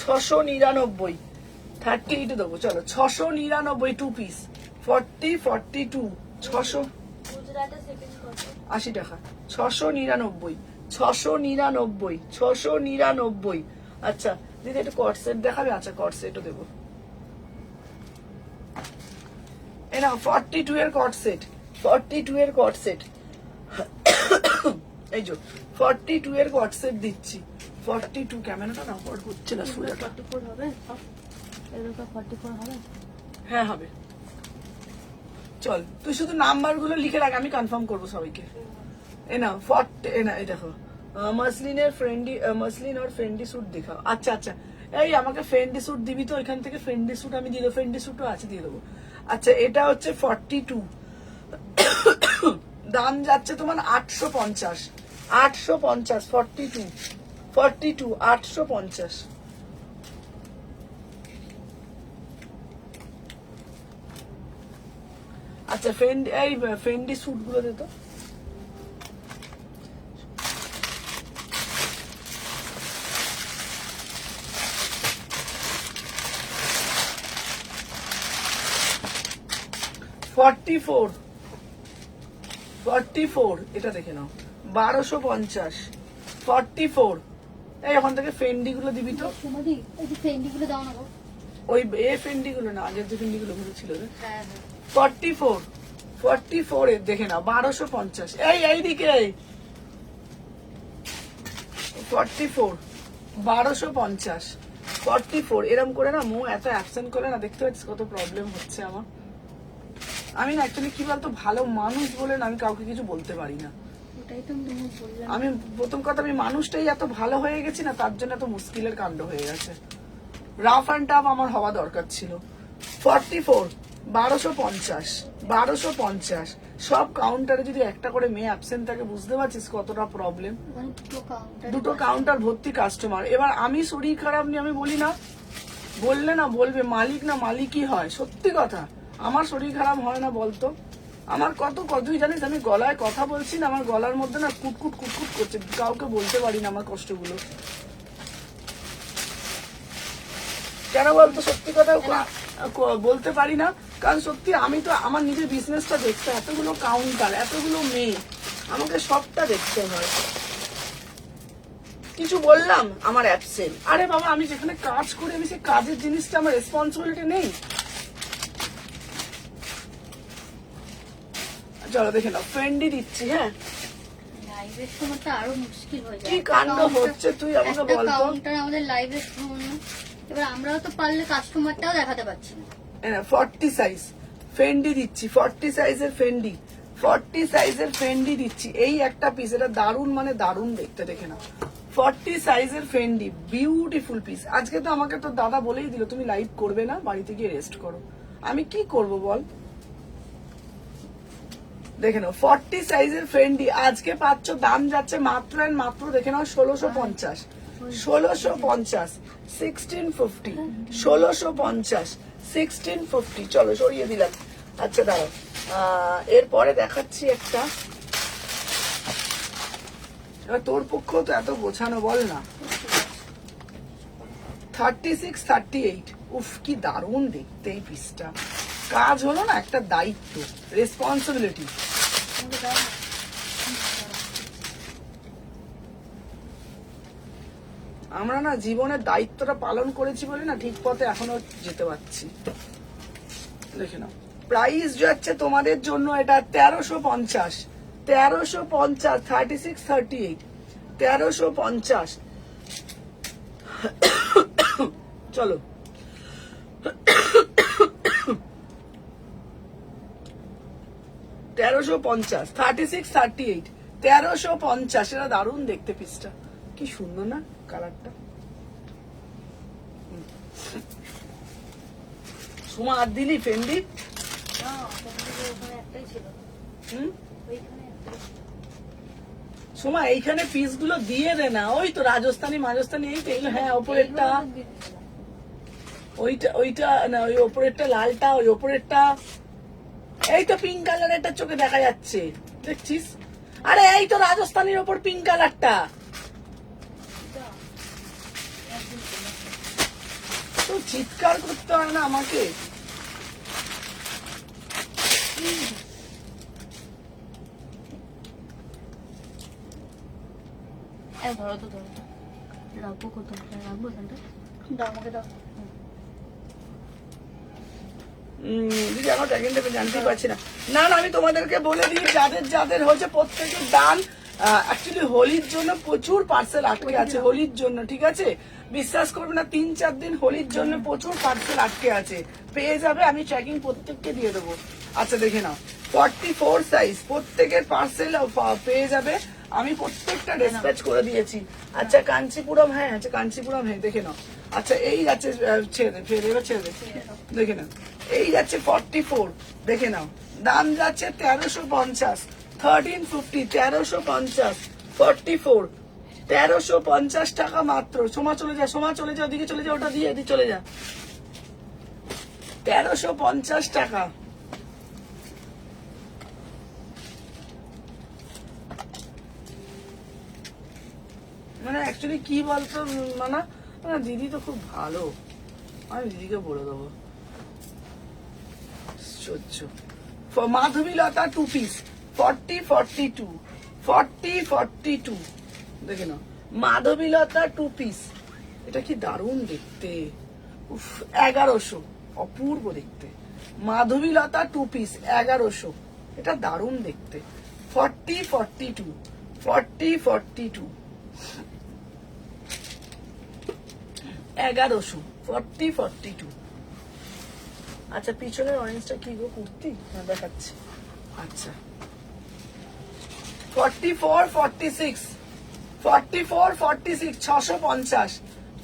$699 38 দেবো। চলো 699 2 পিস। 42 600 80 টাকা। 699 699। আচ্ছা দিদি একটু কট সেট দেখাবে? আচ্ছা কট সেটও দেবো। এই না 42 এর কট সেট। 42 এর কট সেট। এই যে 42 এর কট সেট দিচ্ছি। 42 ক্যামেরাটা না কট হচ্ছে না সুরাটা। 44 হবে এগুলো 44 হবে। হ্যাঁ হবে। চল তুই শুধু নাম্বার গুলো লিখে রাখ, আমি কনফার্ম করবো সবাইকে। এ না 40 এ না এই দেখো মাসলিনের ফ্রেন্ডি, মাসলিন আর ফ্রেন্ডি স্যুট দেখাও। আচ্ছা আচ্ছা এই আমাকে ফ্রেন্ডি স্যুট দিবি তো, এখান থেকে ফ্রেন্ডি স্যুট আমি দিয়ে দেবো। ফ্রেন্ডি স্যুটও আছে, দিয়ে দেবো। আচ্ছা এটা হচ্ছে 42, দাম যাচ্ছে তোমার 850। 42 850। আচ্ছা ফ্রেন্ডি স্যুট গুলো দে তো। $44 এটা দেখে নাও 1250। 44 এই ওখান থেকে ফেন্ডি গুলো দিবি তো। সুমদি এই যে ফেন্ডি গুলো দাও না গো। ওই ফেন্ডি গুলো না, আগের যে ফেন্ডি গুলো ছিল রে। হ্যাঁ 44 এর দেখে নাও 1250। এইদিকে 44 1250। 44 এরম করে না মো এত অ্যাবসেন্ট করে না, দেখতে পাচ্ছিস কত প্রবলেম হচ্ছে আমার। আমি না অ্যাকচুয়ালি কি বলতো ভালো মানুষ বলে না আমি কাউকে কিছু বলতে পারি না। ওটাই তো আমি বললাম। আমি প্রথম কথা আমি মানুষটাই এত ভালো হয়ে গেছি না, তার জন্য এত মুশকিলের কাণ্ড হয়ে গেছে। রাফ অ্যান্ড টাফ আমার হওয়া দরকার ছিল। 44 1250। সব কাউন্টারে যদি একটা করে মেয়ে অ্যাবসেন্ট থাকে বুঝতে পারছিস কতটা প্রবলেম। দুটো কাউন্টার ভর্তি কাস্টমার। এবার আমি শরীর খারাপ নিয়ে আমি বলি না, বললে না বলবে মালিক না মালিকই হয়। সত্যি কথা আমার শরীর খারাপ হয় না বলতো। আমার তুই জানিস আমি গলায় কথা বলছি না, আমার গলার মধ্যে না কুটকুট করছে, কাউকে বলতে পারি না আমার কষ্টগুলো। কেন বলতো সত্যি কথা বলতে পারি না, কারণ সত্যি আমি তো আমার নিজের বিজনেসটা দেখতে, এতগুলো কাউন্টার এতগুলো মেয়ে আমাকে সবটা দেখতে হয়। কিছু বললাম আমার অ্যাবসেন্ট। আরে বাবা আমি যেখানে কাজ করি আমি সেই কাজের জিনিসটা আমার রেসপন্সিবিলিটি নেই। চলো দেখে নাও ফ্রেন্ডই দিচ্ছি। হ্যাঁ লাইভের সময়টা আরো মুশকিল হয়ে যায়। কি কাণ্ড হচ্ছে তুই আমাকে বল তো। কাউন্টার আমাদের লাইভের সময় এবার আমরাও তো পারলে কাস্টমারটাও দেখাতে পারছি না। 40 সাইজ ফেন্ডি দিচ্ছি। 40 সাইজের ফেন্ডি 40 সাইজের ফেন্ডি দিচ্ছি, এই একটা পিস, এটা দারুন মানে দারুন দেখতে, দেখে না 40 সাইজের ফেন্ডি, বিউটিফুল পিস। আজকে তো আমাকে তো দাদা বলেই দিল তুমি লাইভ করবে না, বাড়িতে গিয়ে রেস্ট করো। আমি কি করব বল, দেখে নাও 40 সাইজের ফেন্ডি আজকে পাচ্ছ, দাম যাচ্ছে মাত্র এন্ড মাত্র দেখে নাও 1650, 1650, 1650, 1650, 1650। চলো সরিয়ে দিলাম। আচ্ছা দাঁড়াও, এরপরে দেখাচ্ছি একটা, এবার তোর পক্ষেও তো এত গোছানো, বল না। 36, 38, উফ কি দারুণ দেখতে এই পিসটা। কাজ হলো না, একটা দায়িত্ব, রেসপন্সিবিলিটি। আমাকে দাও না। আমরা না জীবনের দায়িত্বটা পালন করেছি বলে না ঠিক পথে এখনো যেতে পারছি। দেখে নাও প্রাইস যাচ্ছে তোমাদের জন্য এটা 1350, 1350, 36, 38, 1350। চলো 1350, 36, 38, 1350। এটা দারুণ দেখতে পিসটা, কি সুন্দর না কালারটা। সুমা আর দিলি ফেন্ডি? না, তোমাদের ওখানে একটাই ছিল। হুম, ওইখানে একটাই ছিল। সুমা এইখানে পিস গুলো দিয়ে দে না, ওই তো রাজস্থানি মাজস্থানি এই তো এগুলো। হ্যাঁ ওপরেরটা, এইগুলো তো দিয়ে দিয়েছিলাম। ওইটা ওইটা না, ওই ওপরেরটা লালটা, ওই ওপরেরটা, এই তো পিঙ্ক কালারেরটা চোখে দেখা যাচ্ছে, দেখছিস? আরে এই তো রাজস্থানির ওপর পিঙ্ক কালারটা। এটা একদিন ছিল। তো চিৎকার করতে হয় না আমাকে। ধরো তো, ধরো তো। রাখবো কোথাও, রাখবো এখানটা। দাও আমাকে দাও। দিদি আমার ট্যাগিং দেবে জানতেই পারছি না। না না আমি তোমাদেরকে বলে দিই, যাদের যাদের হচ্ছে প্রত্যেকের দান। অ্যাকচুয়ালি হোলির জন্য প্রচুর পার্সেল আটকে আছে, হোলির জন্য, ঠিক আছে? বিশ্বাস করবে না 3-4 দিন হোলির জন্য প্রচুর পার্সেল আটকে আছে, পেয়ে যাবে, আমি ট্র্যাকিং প্রত্যেককে দিয়ে দেবো। আচ্ছা দেখে নাও 44 সাইজ, প্রত্যেকের পার্সেল পেয়ে যাবে, আমি প্রত্যেকটা ডিসপ্যাচ করে দিয়েছি। আচ্ছা কাঞ্চিপুরম, হ্যাঁ আচ্ছা কাঞ্চিপুরম, হ্যাঁ দেখে নাও। আচ্ছা এই যাচ্ছে, ছেড়ে দে, ফের এবার ছেড়ে দে, দেখে নাও এই যাচ্ছে 44, দেখে নাও দাম যাচ্ছে 1350, 1350, 1350, 44, 1350 টাকা মাত্র। সোমা চলে যা, সোমা চলে যা, ওদিকে চলে যা, ওটা দিয়ে দি চলে যা। 1350 টাকা। মানে অ্যাকচুয়ালি কি বলতো মানে, দিদি তো খুব ভালো, আমি দিদিকে বলে দেবো। মাধবীলতা 2 পিস 40, 42, 40, 42, দেখে নাও মাধবীলতা 2 পিস। এটা কি দারুণ দেখতে, উফ 1100, অপূর্ব দেখতে। মাধবীলতা 2 পিস 1100, এটা দারুণ দেখতে। 40, 42, 40, 42, 1100, 40, 42। আচ্ছা পিছনের অরেঞ্জটা কি গো, কুর্তি? হ্যাঁ দেখাচ্ছি। আচ্ছা 44, 46, 44, 46, 650,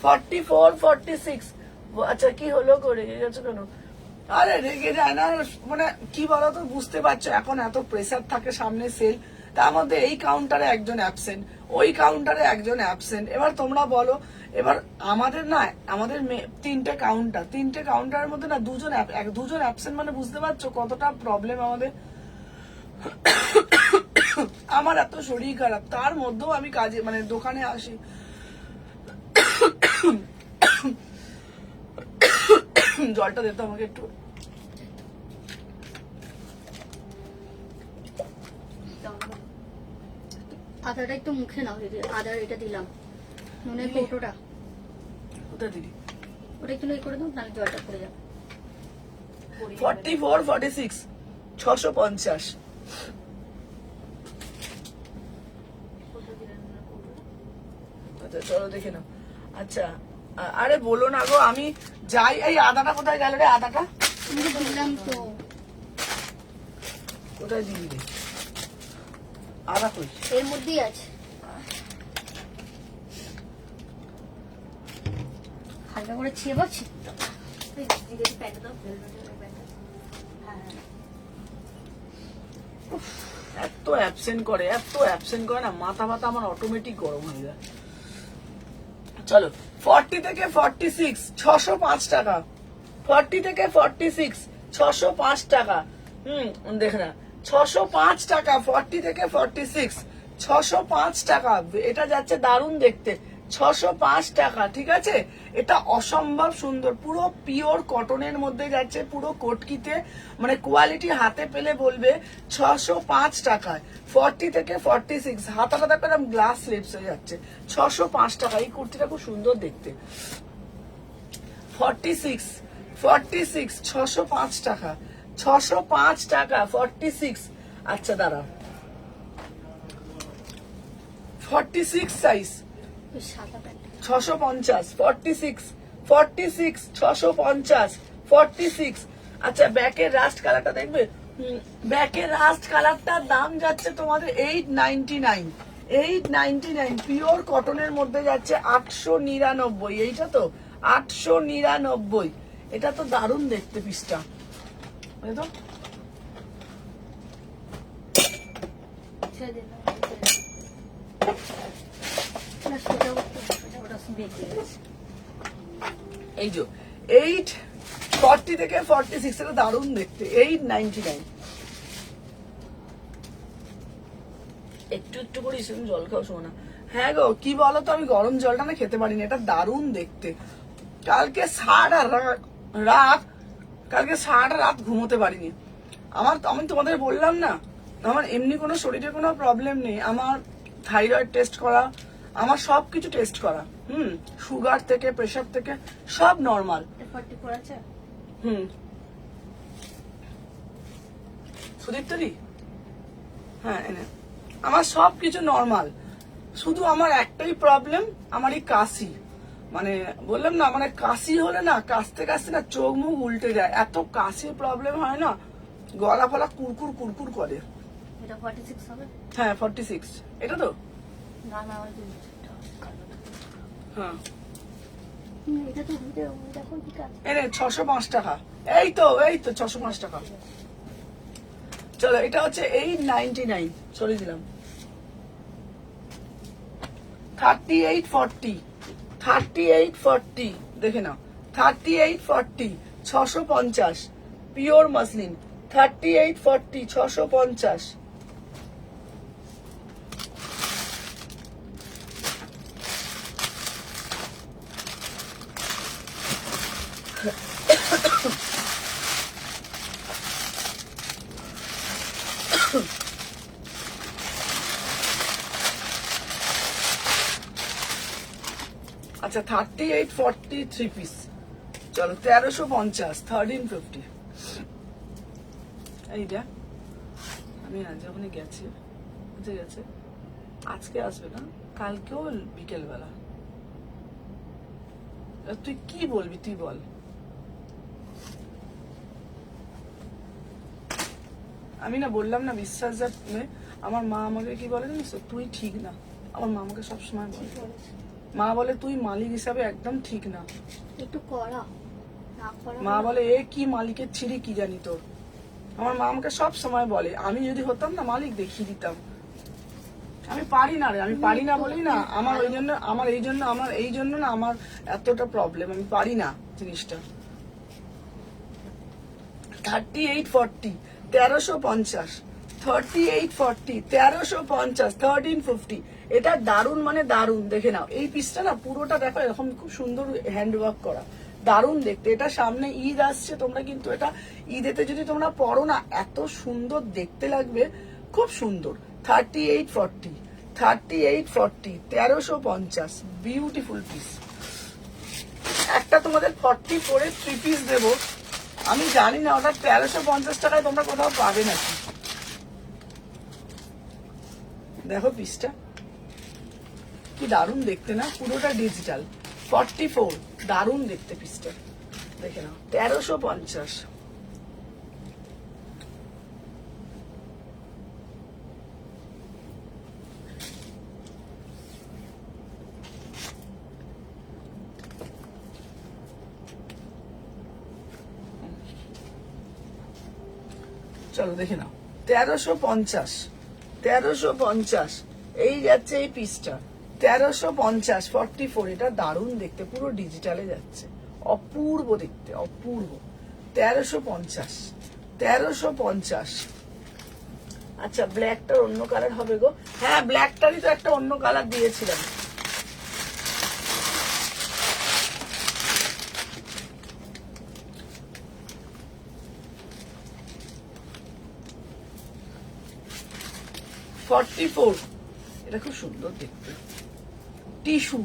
44, 46। আচ্ছা কি হলো গো, রেগে গেছো কেন? আরে রেগে যায় না, মানে কি বলতো বুঝতে পারছো, এখন এত প্রেসার থাকে, সামনে সেল, তার মধ্যে এই কাউন্টারে একজন অ্যাবসেন্ট, ওই কাউন্টারে একজন অ্যাবসেন্ট। এবার তোমরা বলো, এবার আমাদের না, আমাদের 3টে কাউন্টার, 3টে কাউন্টারের মধ্যে না দুজন অ্যাবসেন্ট, মানে বুঝতে পারছো কতটা প্রবলেম আমাদের। আমার এত শরীর খারাপ, তার মধ্যেও আমি কাজে মানে দোকানে আসি। জলটা দিতে আমাকে একটু। আদাটা একটু মুখে নাও দিদি, আদার এটা দিলাম, মনে হয় কৌটোটা, কোথায় দিদি? ওটা একটু করে দাও, নাহলে জলটা পড়ে যাবে। 44, 46, 650। আচ্ছা চলো দেখে নাও। আচ্ছা আরে বলো না গো, আমি যাই। এই আদাটা কোথায় গেল রে, আদাটা আমি তো দিলাম তো। কোথায় দিবি রে? আদা কই? এর মধ্যেই আছে। হালকা করে ছিঁড়ে পাচ্ছি। প্যান্টটা দাও, ভেলভেটের প্যান্টটা। হ্যাঁ এত অ্যাবসেন্ট করে না, মাথা ব্যথা আমার অটোমেটিক গরম হয়ে যায়। চলো 40 থেকে 46 605 টাকা, 40 থেকে 46 605 টাকা। দেখ না, 605 টাকা, 40 থেকে 46 605 টাকা। এটা যাচ্ছে দারুণ দেখতে, 605 টাকা। ঠিক আছে, এটা অসম্ভব সুন্দর, পুরো পিওর কটনের মধ্যে যাচ্ছে, পুরো কটকিতে, মানে কোয়ালিটি হাতে পেলে বলবে 605 টাকায়। 40 থেকে 46 হাতাটা দেখো একদম গ্লাস স্লিপস হয়ে যাচ্ছে, 605 টাকা। এই কুর্তিটা খুব সুন্দর দেখতে। 46 605 টাকা, 605 টাকা 46। আচ্ছা দাঁড়া, 46 সাইজ ওই সাদা প্যান্টটা। 650, 46 650 46। আচ্ছা ব্যাকের রাস্ট কালারটা দেখবে, ব্যাকের রাস্ট কালারটার দাম যাচ্ছে তোমাদের 899, 899 পিওর কটনের মধ্যে যাচ্ছে 899। এইটা তো 899, এটা তো দারুণ দেখতে পিসটা, বুঝলে তো? ছেড়ে দিন না, ছেড়ে দিন। না, সোজা করতে হবে, সোজা ওটা বেঁকে গেছে। এই যে 840 থেকে 46, এটা দারুণ দেখতে, 899। একটু একটু করে সেরকম জল খাও শোনা। হ্যাঁ গো, কি বলো তো, আমি গরম জলটা না খেতে পারিনি, এটা দারুণ দেখতে। কালকে সারা রাত কালকে সারাটা রাত ঘুমোতে পারিনি। আমি তোমাদের বললাম না, আমার এমনি কোনো শরীরে কোনো প্রবলেম নেই, আমার থাইরয়েড টেস্ট করা, আমার সবকিছু টেস্ট করা, সুগার থেকে প্রেশার থেকে সব নর্মাল। 44 আছে। সুদীপ্তরি, হ্যাঁ এনে, আমার সবকিছু নর্মাল, শুধু আমার একটাই প্রবলেম, আমার এই কাশি। মানে বললাম না, মানে কাশি হলে না, কাশতে কাশতে না চোখ মুখ উল্টে যায়, এত কাশির প্রবলেম হয় না, গলা ফলা কুরকুর কুরকুর করে। এটা 46 হবে? হ্যাঁ 46, এটা তো না না, আমার দুটো কালোটা। হ্যাঁ এটা তো ভিডিও, দেখো ঠিক আছে। এনে 605 টাকা, এই তো 605 টাকা। চলো এটা হচ্ছে 899, সরিয়ে দিলাম। 3840 দেখে নাও, 3840 650 পিওর মাসলিন, 3840 650। আচ্ছা 3840 থ্রি পিস, চলো 1350, 1350। এইটা আমি আজ যখন গেছি, বুঝে গেছে, আজকে আসবে না, কালকেও বিকেল বেলা। তুই কি বলবি, তুই বল। আমি না বললাম না, বিশ্বাস যাবে, আমার মা আমাকে কি বলে জানিস তো, তুই ঠিক না। আমার মা আমাকে সবসময় বলে, মা বলে তুই মালিক হিসাবে একদম ঠিক না। একটু করা না করা, মা বলে এ কি মালিকের ছিঁড়ি কি জানি তোর। আমার মা আমাকে সব সময় বলে, আমি যদি হতাম না মালিক দেখিয়ে দিতাম। আমি পারি না রে, আমি পারি না বলি না, আমার এই জন্য না আমার এতটা প্রবলেম, আমি পারি না জিনিসটা। 3840 1350, 3840 1350, 1350। এটা দারুন, মানে দারুন, দেখে নাও এই পিসটা না, পুরোটা দেখো এরকম খুব সুন্দর হ্যান্ডওয়ার্ক করা, দারুন দেখতে। এটা সামনে ঈদ আসছে, তোমরা কিন্তু এটা ঈদেতে যদি তোমরা পরো না, এত সুন্দর দেখতে লাগবে, খুব সুন্দর। 3840 1350, বিউটিফুল পিস। একটা তোমাদের 44 থ্রি পিস দেবো, আমি জানি না ওটা 1350 টাকায় তোমরা কোথাও পাবে নাকি। দেখো পিসটা কি দারুণ দেখতে না, পুরোটা ডিজিটাল। 44, দারুণ দেখতে পিসটা, দেখে নাও 1350। চলো দেখে নাও 1350, 1350 এই যাচ্ছে এই পিসটা 1350 44। এটা দারুণ দেখতে, পুরো ডিজিটালে যাচ্ছে, অপূর্ব দেখতে, অপূর্ব। 1350, 1350। আচ্ছা ব্ল্যাকটার অন্য কালার হবে গো? হ্যাঁ ব্ল্যাকটারই তো একটা অন্য কালার দিয়েছিলাম। $44, এটা খুব সুন্দর দেখতে, টিস্যু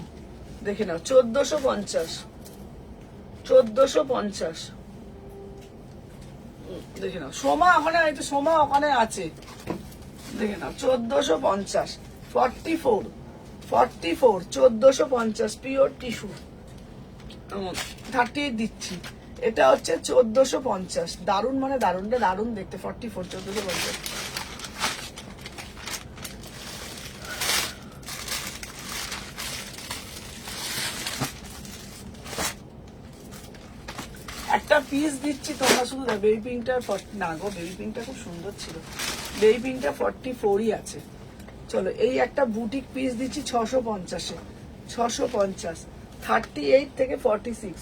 দেখে নাও 1450, 1450 দেখে নাও। সোমা ওখানে, এই তো সোমা ওখানে আছে, দেখে নাও 1450, 44, 44, 1450 পিওর টিস্যু, 38 দিচ্ছি। এটা হচ্ছে 1450, দারুণ মানে দারুণটা দারুণ দেখতে। 44, 1450। একটা পিস দিচ্ছি তোমরা শুধু বেবি পিঙ্কটা না গো, বেবি পিঙ্কটা খুব সুন্দর ছিল, বেবি পিঙ্কটা 44ই আছে। চলো এই একটা বুটিক পিস দিচ্ছি 650-এ, 650, 38 থেকে 46,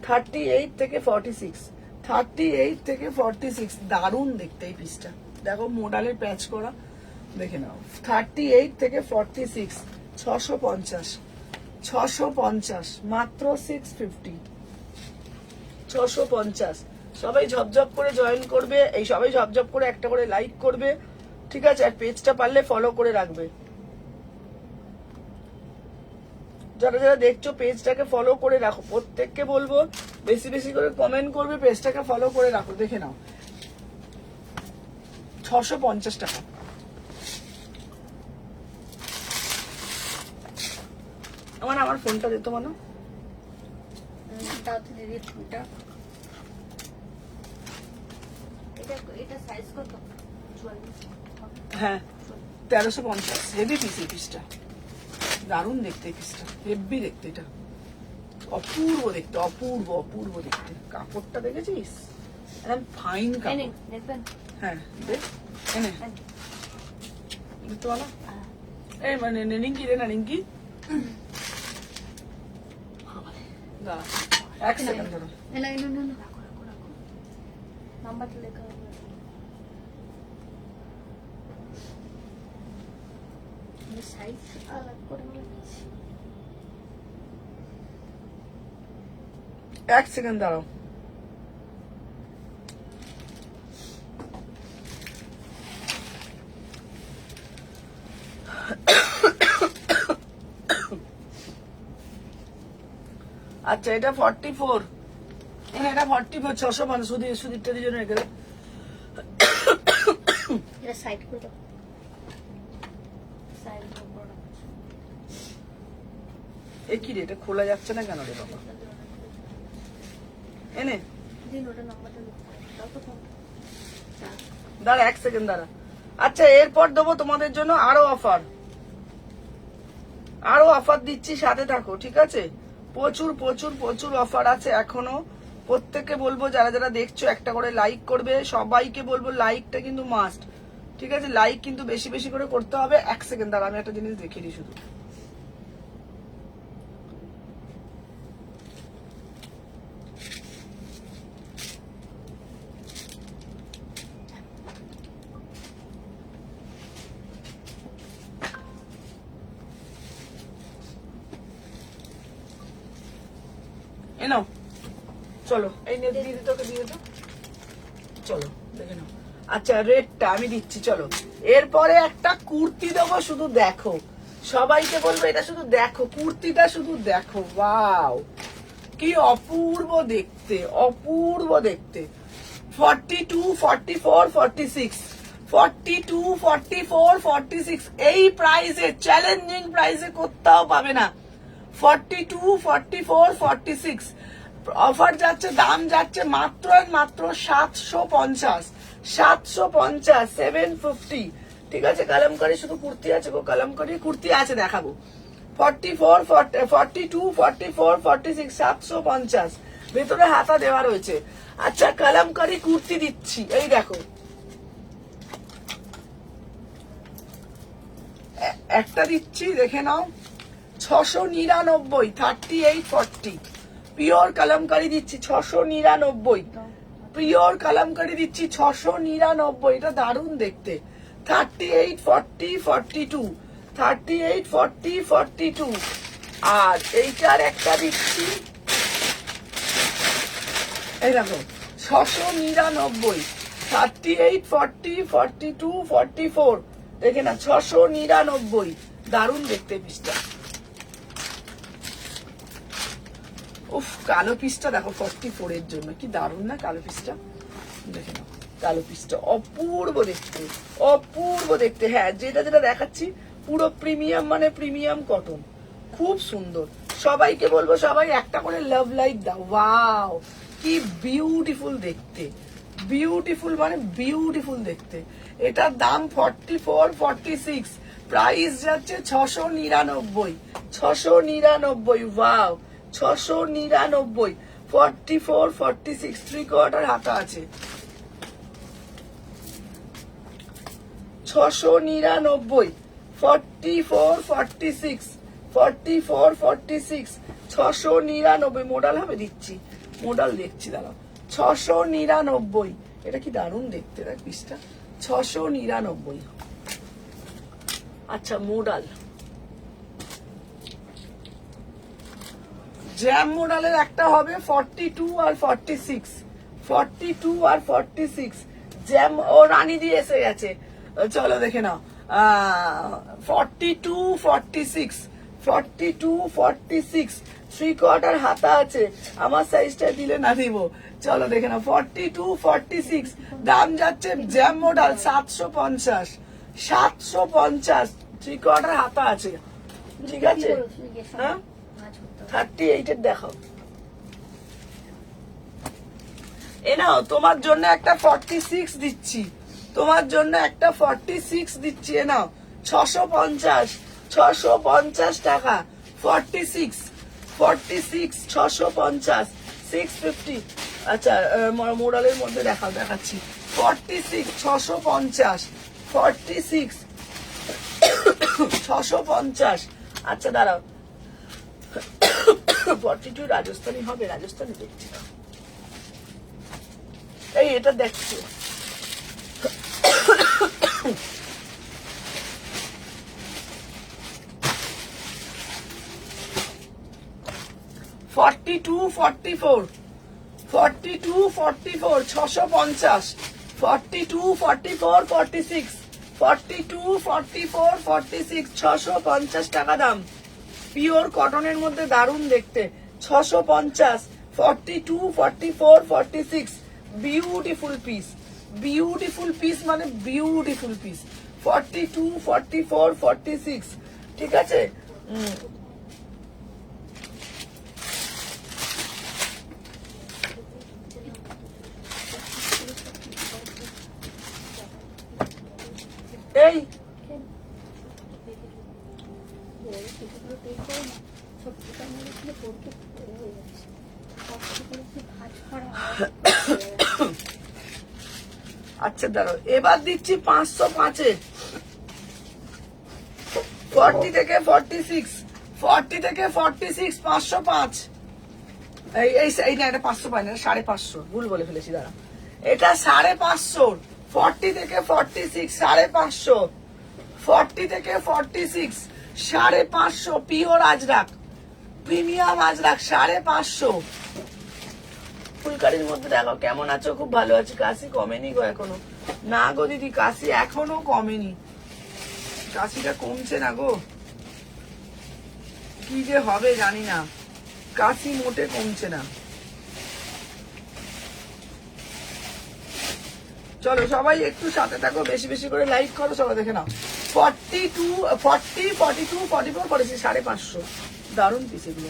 38 থেকে 46, 38 থেকে 46, দারুণ দেখতে এই পিসটা, দেখো মোডালের প্যাচ করা, দেখে নাও। 38 থেকে 46, 650, 650 মাত্র 650, 650। সবাই ঝপঝপ করে জয়েন করবে, এই সবাই ঝপঝপ করে একটা করে লাইক করবে, ঠিক আছে? আর পেজটা পারলে ফলো করে রাখবে, যারা যারা দেখছো পেজটাকে ফলো করে রাখো। প্রত্যেককে বলবো বেশি বেশি করে কমেন্ট করবে, পেজটাকে ফলো করে রাখো। দেখে নাও 650 টাকা। আমার ফোনটা দিত মানে হ্যাঁ 1350, হেভি পিস এই পিসটা, দারুণ দেখতে এই পিসটা, হেভি দেখতে, এটা অপূর্ব দেখতে, অপূর্ব অপূর্ব দেখতে। কাপড়টা দেখেছিস, একদম ফাইন কাপড়। হ্যাঁ দেখ এনে দেখতে পারো, এই মানে নিঙ্কি রে, না নিঙ্কি দাঁড়া 1 সেকেন্ড ধরো। নাম্বারটা লেখা হবে। সাইজ আলাদা করে নিয়েছি। 1 সেকেন্ড দাঁড়াও। আচ্ছা এটা 44, এটা 44, 650 সুদীরটা দিয়ে জন্য রেখে দাও। এটা সাইড করে দাও, সাইড করে দাও। এ কি রে, এটা খোলা যাচ্ছে না কেন রে বাবা? এনে দিন ওটা নাম্বারটা দাও তো ফোন। দাঁড়া 1 সেকেন্ড দাঁড়া। আচ্ছা এরপর দেবো তোমাদের জন্য আরো অফার, আরো অফার দিচ্ছি, সাথে থাকো, ঠিক আছে? প্রচুর প্রচুর প্রচুর অফার আছে এখনো। প্রত্যেককে বলবো যারা যারা দেখছো একটা করে লাইক করবে, সবাইকে বলবো লাইকটা কিন্তু মাস্ট, ঠিক আছে? লাইক কিন্তু বেশি বেশি করে করতে হবে। 1 সেকেন্ড দাঁড়া, আমি একটা জিনিস দেখিয়ে দিই শুধু। এনো চলো, এই নেট দিয়ে দিতে, ওকে দিয়ে দাও, চলো দেখে নাও। আচ্ছা রেডটা আমি দিচ্ছি, চলো। এরপরে একটা কুর্তি দেবো, শুধু দেখো, সবাইকে বলবো এটা শুধু দেখো, কুর্তিটা শুধু দেখো, ওয়াও কি অপূর্ব দেখতে, অপূর্ব দেখতে। 42, 44, 46, 42, 44, 46 এই প্রাইসে, চ্যালেঞ্জিং প্রাইসে কোথাও পাবে না। 42, 44, 46 অফার যাচ্ছে, দাম যাচ্ছে মাত্র আর মাত্র 750, 750, 750, ঠিক আছে? কালামকারী শুধু কুর্তি আছে গো, কালামকারী কুর্তি আছে, দেখাবো। 44, 42, 44, 46, 750, ভেতরে হাতা দেওয়া রয়েছে। আচ্ছা কালামকারী কুর্তি দিচ্ছি, এই দেখো একটা দিচ্ছি দেখে নাও 699 3840 পিওর কালামকারি দিচ্ছি 699 পিওর কালামকারি দিচ্ছি 699 এটা দারুণ দেখতে 38 40 42 38 40 42 আর এইটার একটা দিচ্ছি এই দেখো 699 38 40 42 44 দেখে না 699 দারুণ দেখতে পিসটা উফ কালো পিসটা দেখো 44 এর জন্য কি দারুণ না কালো পিসটা দেখে নাও কালো পিসটা অপূর্ব দেখতে হ্যাঁ যেটা যেটা দেখাচ্ছি পুরো প্রিমিয়াম মানে প্রিমিয়াম কটন খুব সুন্দর সবাইকে বলবো সবাই একটা করে লাভ লাইক দাও ওয়াও কি বিউটিফুল দেখতে বিউটিফুল মানে বিউটিফুল দেখতে এটার দাম 44 46 প্রাইস যাচ্ছে 699 ওয়াও 699 44 46 3/4 হাতা আছে 699 44 46 44 46 699 মোডাল হবে দিচ্ছি মোডাল দেখছি দাঁড়াও 699 এটা কি দারুণ দেখতে দেখ পিসটা 699 আচ্ছা মোডাল জ্যাম মোডালের একটা হবে 42 আর 46 42 আর 46 জ্যাম ও রানী দিয়ে এসে গেছে চলো দেখে নাও 42 46 42 46 3/4 হাতা আছে আমার সাইজটা দিলে না দিব চলো দেখে নাও 42 46 দাম যাচ্ছে জ্যাম মডেল 750 3/4 হাতা আছে ঠিক আছে হ্যাঁ 38 এর দেখো এ নাও তোমার জন্য একটা 46 দিচ্ছি তোমার জন্য একটা 46 দিচ্ছি এ নাও 650 টাকা 46 650 650 আচ্ছা মোডালের মধ্যে দেখাচ্ছি 46 650 46 650 আচ্ছা দাঁড়াও 42 রাজস্থানি হবে রাজস্থানি দেখছি না এই এটা দেখছি 42 44 42 44 650 42 44 46 42 44 46 650 টাকা দাম পিওর কটনের মধ্যে দারুণ দেখতে 650 42 44 46 বিউটিফুল পিস মানে বিউটিফুল পিস 42 44 46 ঠিক আছে এই আচ্ছা দাঁড়াও এবার দিচ্ছি 505 40 থেকে 46 40 থেকে 46 505 এই না এটা 500 পাই না 550 ভুল বলে ফেলেছি দাঁড়া এটা 550 40 থেকে 46 550 40 থেকে 46 550 পিওর আজরাক প্রিমিয়াম আজরাক 550 ফুলকারির মধ্যে দেখো কেমন আছো খুব ভালো আছি কাশি কমেনি গো এখনো না গো দিদি কাশি এখনো কমেনি কাশিটা কমছে না গো কি যে হবে জানি না কাশি মোটে কমছে না চলো সবাই একটু সাথে থাকো বেশি বেশি করে লাইক করো সবাই দেখে নাও 42 40 42 44 করেছি 550 দারুণ পিস এগুলো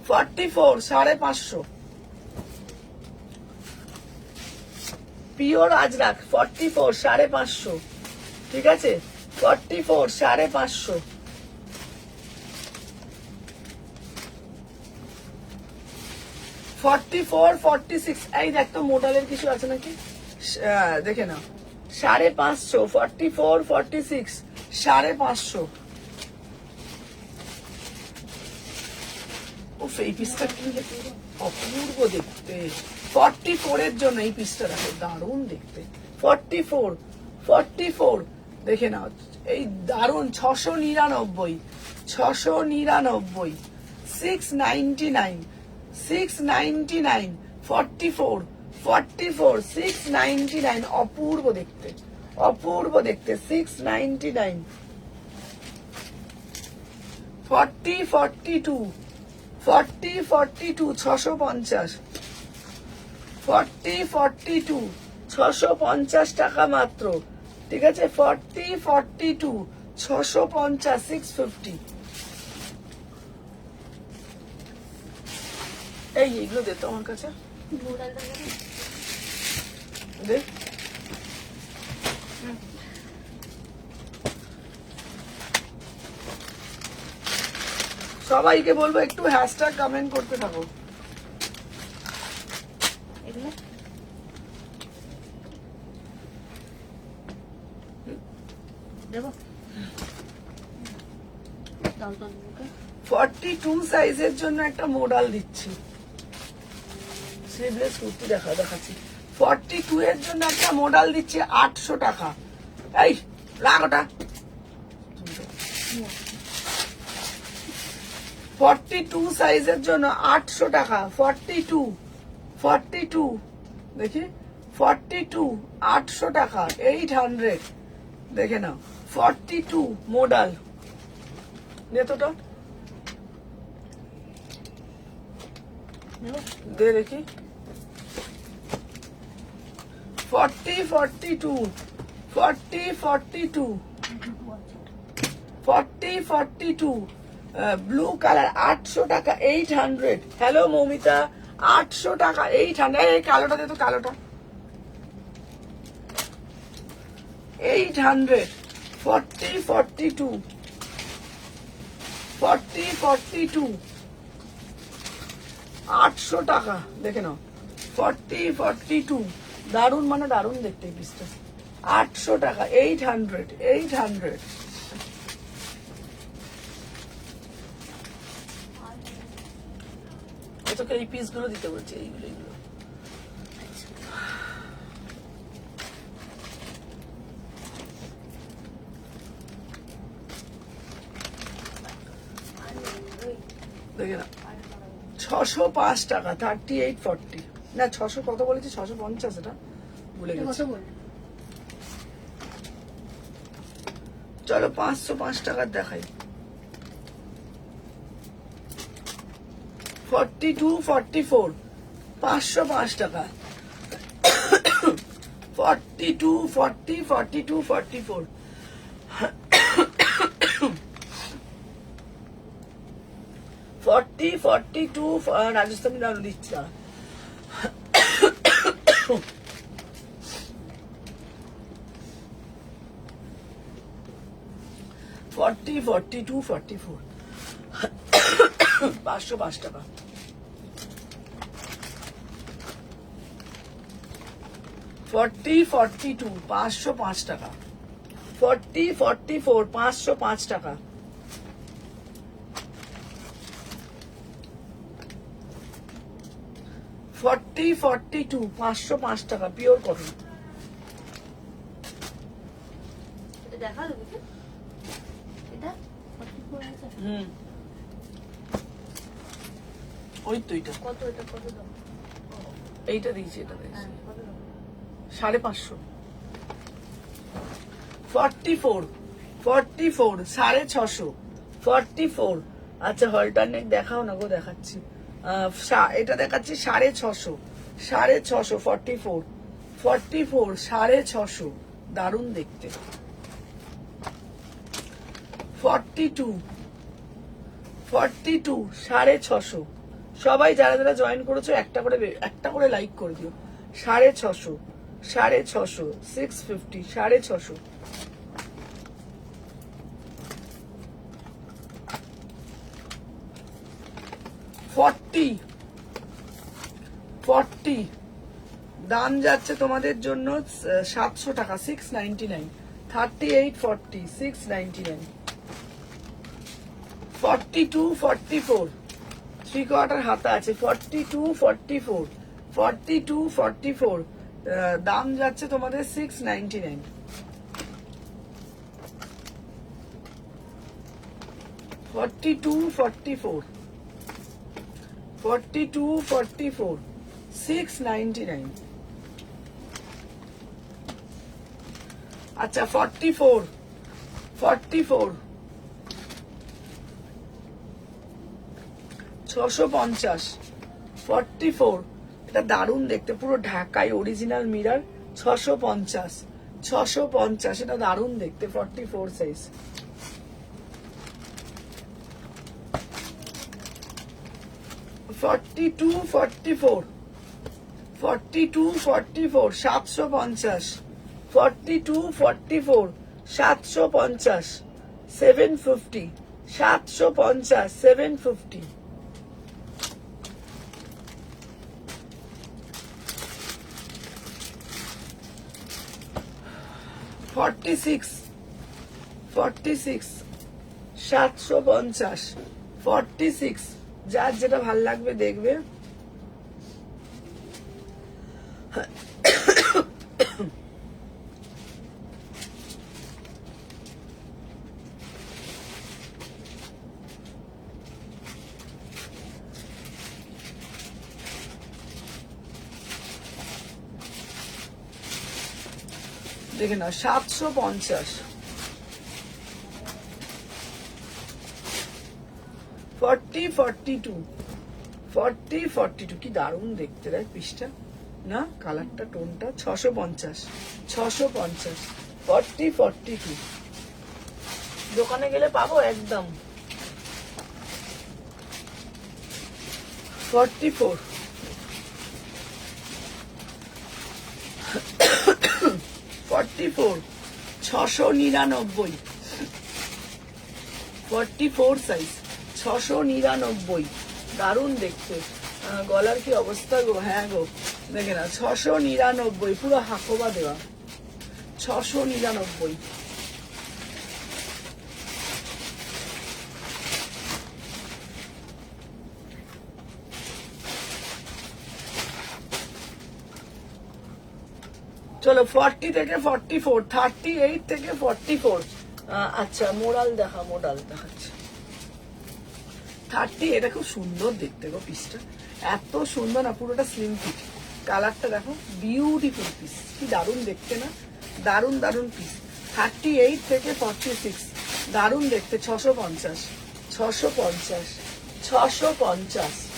44 550 পিওর আজরাক 44 550 ঠিক আছে 44 550 44 46 এই দেখ তো মোডালের কিছু আছে নাকি দেখে নাও 550 44 46 550। উফ, এই পিসটা কি অপূর্ব দেখতে। 44 এর জন্য এই পিসটা দেখো, দারুণ দেখতে। 44 দেখে নাও, এই দারুণ। 699, 699, 699, 699, 44, 699, অপূর্ব দেখতে, অপূর্ব দেখতে। 699, 42, 650, 42, 650 টাকা মাত্র। ঠিক আছে, 42, 650, 650। এইগুলো দে তো আমার কাছে, দে। সবাইকে বলবো একটু হ্যাশট্যাগ কমেন্ট করতে থাকো। এগুলো দেবো। 42 সাইজের জন্য একটা মডেল দিচ্ছি, স্লিভলেস কুর্তি দেখাচ্ছি। 42 এর জন্য একটা মডেল দিচ্ছি 800 টাকা। এই রাখ ওটা। 42 সাইজের জন্য 800 টাকা। 42 দেখি, 42 800 টাকা, 800। দেখে নাও, 42 মডেল। দে তোটা, দে দেখি। 42 ব্লু কালার 800 টাকা, 800। হ্যালো মৌমিতা, 800 টাকা, 800। এই কালোটা দে তো, কালোটা। 800, 42, 800 টাকা। দেখে নাও, 42, দারুন, মানে দারুন দেখতে এই পিসটা। 800 টাকা, 800। তোকে এই পিস গুলো দিতে বলছি, এইগুলো। দেখে না, 605 টাকা, 3840। না 600 কত বলেছি, 650, এটা ভুলে গেছি। চলো 505 টাকার দেখাই। 42, 44, 505 টাকা। 42, 40, 42, 44। 42 রাজস্থানী দাম দিচ্ছি। 42, 44, 505 টাকা। 42, 505 টাকা। 44, 505 টাকা। 42, 505 টাকা, পিওর কটন। দেখা দেবো এটা 44 আছে। ওই তো এইটা, কত, এটা কত দাম? এইটা দিয়েছি, এটা দিয়েছি হ্যাঁ, কত দাম? 550। 44, 650, 44। আচ্ছা হলটারনেক দেখাও না গো, দেখাচ্ছি। এটা দেখাচ্ছি 650, 650, 44, 650, দারুণ দেখতে। 42, 650। সবাই যারা যারা জয়েন করেছো একটা করে লাইক করে দিও। 650, 650, 650, 650। 40 দাম যাচ্ছে তোমাদের জন্য 700 টাকা, 699। 38 40 699 42 44 থ্রি কোয়ার্টার হাতা আছে 42 44 42 44 দাম যাচ্ছে তোমাদের 699 42 44 42 44 699 আচ্ছা 44 44 650 44 এটা দারুণ দেখতে পুরো ঢাকাই অরিজিনাল মিরর 650 650 এটা দারুণ দেখতে 44 সাইজ ফর্টি টু 44 750 42 44 750 750 750 750 46 750 46 যার যেটা ভাল লাগবে দেখবে দেখে না 750 40 42 40 42 কি দারুণ দেখতে রে পিসটা না কালারটা টোনটা 650 650 40 42 দোকানে গেলে পাবো একদম 44 44 699 44 সাইজ 699 দারুণ দেখতে গলার কি অবস্থা গো হ্যাঁ গো দেখে না 699 পুরো হাকোবা দেওয়া 699 চলো 40 থেকে 44 38 থেকে 44 আচ্ছা মোডাল দেখাচ্ছে 30 এটা খুব সুন্দর দেখতে গো পিসটা এত সুন্দর না পুরোটা স্লিম ফিট কালারটা দেখো বিউটিফুল পিস কি দারুণ দেখতে না দারুণ দারুণ পিস 38 থেকে 46 দারুণ দেখতে 650 650 650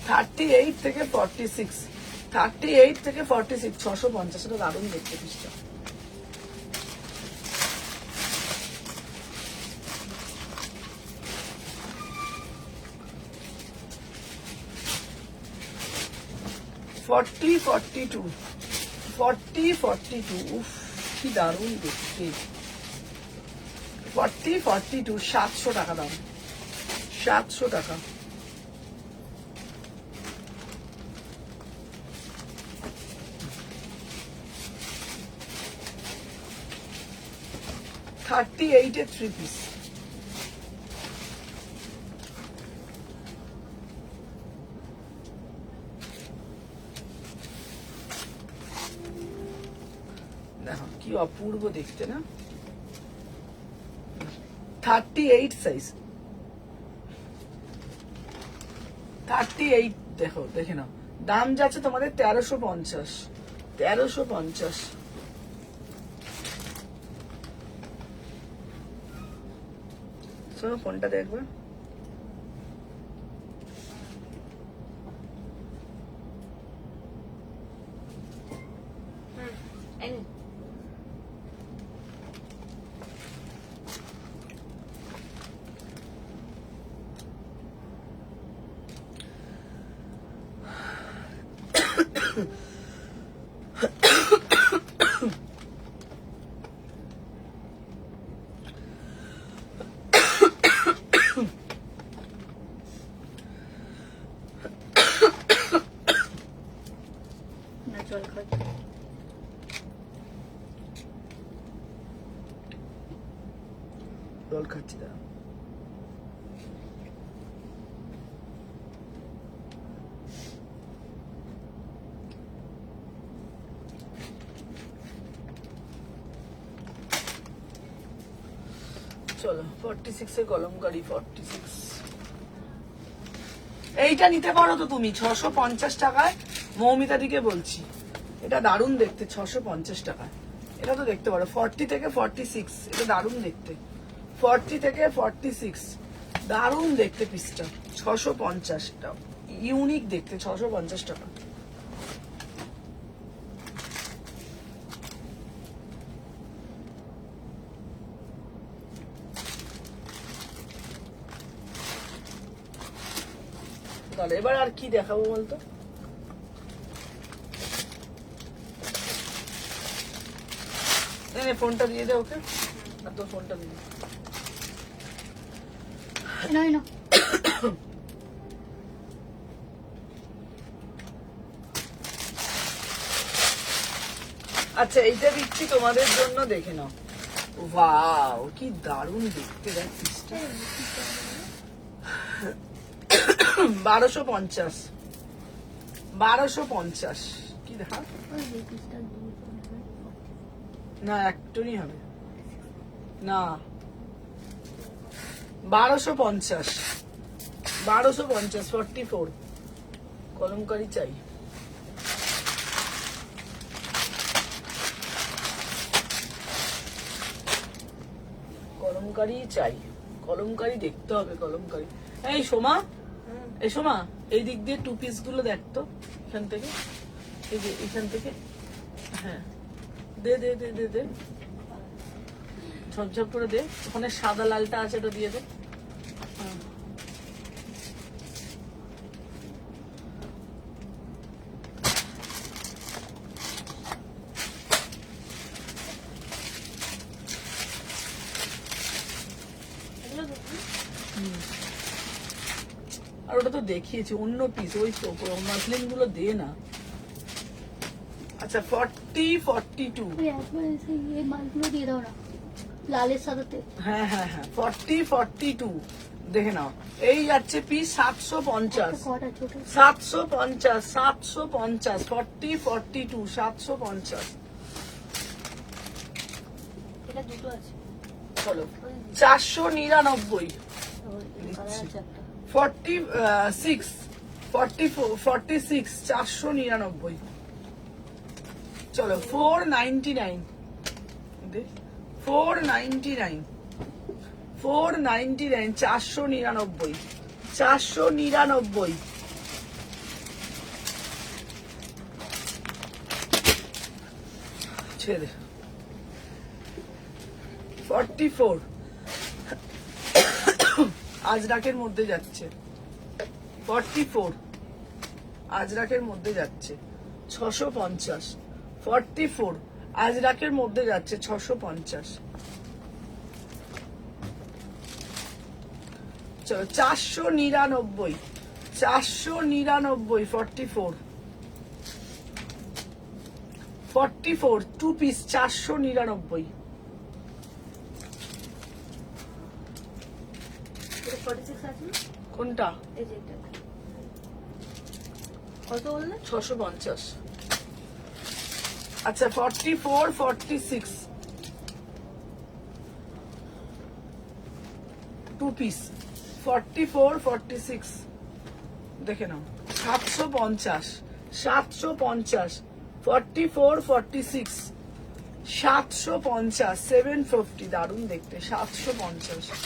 38 থেকে 46 38 থেকে 46 650 এটা দারুণ দেখতে পিসটা ফর্টি 42 উফ কি দারুণ দেখতে 42 700 টাকা দাম 700 টাকা 38 এর 3 পিস দেখো কি অপূর্ব দেখতে না 38 সাইজ 38 দেখো দেখে নাও দাম যাচ্ছে তোমাদের 1350 1350 শোনো ফোনটা দেখবে না জল খাচ্ছি। জল খাচ্ছি না। চলো 46 এ কলমকারি 46 এইটা নিতে পারো তো তুমি 650 টাকায়। মৌমিতা দিকে বলছি, এটা দারুণ দেখতে। 650 টাকায় এটা তো দেখতে পারো। 40 থেকে 46 এটা দারুণ দেখতে। 40 থেকে 46 দারুণ দেখতে পিসটা। 650 এটা ইউনিক দেখতে। 650 টাকা। তাহলে এবার আর কি দেখাবো বলতো? ফোনটা দিয়ে দে ওকে, আর তোর ফোনটা দিয়ে দে। নয় না আচ্ছা এইটা দিচ্ছি তোমাদের জন্য, দেখে নাও। ওয়াও কি দারুণ দেখতে। দেখ পিসটা 1250 1250 কি দেখা না, একটুই হবে না। 1250 44 কলমকারি চাই। কলমকারি চাই, কলমকারি দেখতে হবে। কলমকারি। এই সোমা, এই সোমা, এই দিক দিয়ে টু পিস গুলো দেখতো এখান থেকে, এই যে এখান থেকে। হ্যাঁ দে দে দে দে দে, ঝপঝপ করে দে। ওখানে সাদা লালটা আছে, ওটা দিয়ে দে। হ্যাঁ। আর ওটা তো দেখিয়েছি অন্য পিস, ওই তো মাসলিন গুলো দে না। আচ্ছা 40 42 একবার এসে এই মালগুলো দিয়ে দাও না, লালের সাদাতে। হ্যাঁ হ্যাঁ হ্যাঁ 40 42 দেখে নাও। এই যাচ্ছে পিস 750 কটা ছোট 750 750 40 42 750। এটা দুটো আছে। চলো 499 কালার আছে একটা। 46 44 46 499। চলো 499 দে, 499 499 499 499। ছেড়ে দে। 44 আজরাকের মধ্যে যাচ্ছে। 44 আজরাকের মধ্যে যাচ্ছে 650। 44 আজরাকের মধ্যে যাচ্ছে 650। চলো 499 499 44 44 টু পিস 499। এটা 46 আছে না? কোনটা? এই যে এটা। কত বললে? 650। আচ্ছা 44 46 টু পিস 44 46 দেখে নাও। 750 750 44 46 750 750 দারুণ দেখতে। 750।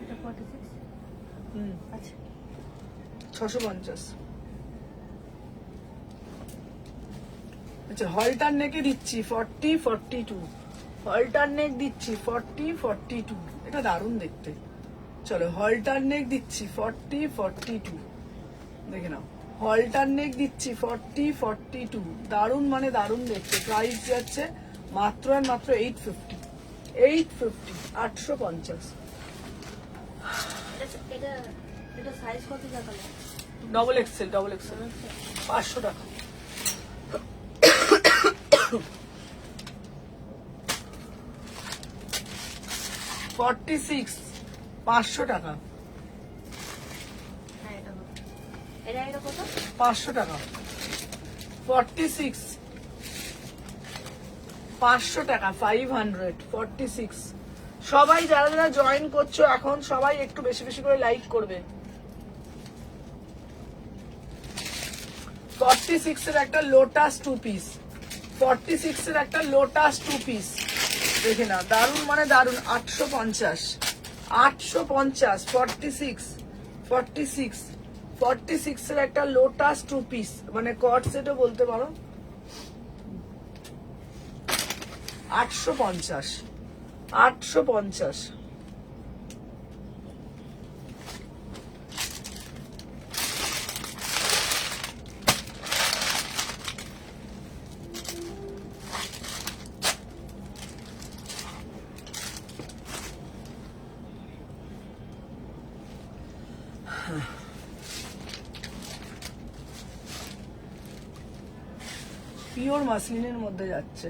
এটা 46 হুম আচ্ছা। 650। আচ্ছা হলটার নেকে দিচ্ছি 40 42 হলটার নেক দিচ্ছি 40-42, এটা দারুণ দেখতে। চলো হলটার নেক দিচ্ছি 40-42, দেখে নাও হলটার নেক দিচ্ছি 40-42, দারুণ মানে দারুণ দেখতে। প্রাইস যাচ্ছে মাত্র আর মাত্র 850, 850। এটা এটা সাইজ কত টাকা লাগে? ডবল এক্সেল 500 টাকা। $46, 500 টাকা। হ্যাঁ এটা কত? এটা কত? 500 টাকা। 46, 500 টাকা, 546। সবাই যারা যারা জয়েন করছো এখন সবাই একটু বেশি বেশি করে লাইক করবে। 46 এর একটা লোটাস 2 পিস, 46 এর একটা লোটাস 2 পিস, দেখে না দারুণ মানে দারুণ। 850, 850, 46 এর একটা লোটাস 2 পিস, মানে কট সেটও বলতে পারো। 850, 850। পিওর মাসলিনের মধ্যে যাচ্ছে।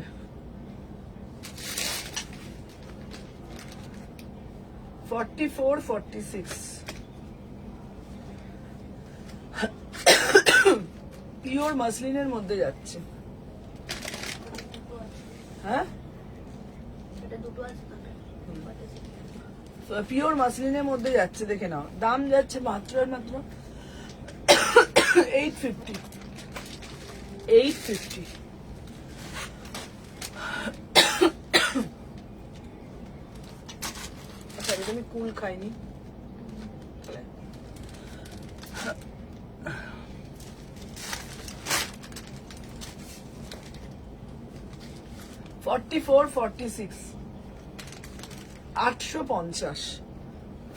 $44, $46 পিওর মাসলিনের মধ্যে যাচ্ছে। হ্যাঁ এটা দুটো আছে তো। পিওর মাসলিনের মধ্যে যাচ্ছে, দেখে নাও দাম যাচ্ছে মাত্র আর মাত্র 850, 850। আচ্ছা এটা আমি কুল খাইনি। $44, $46, 850।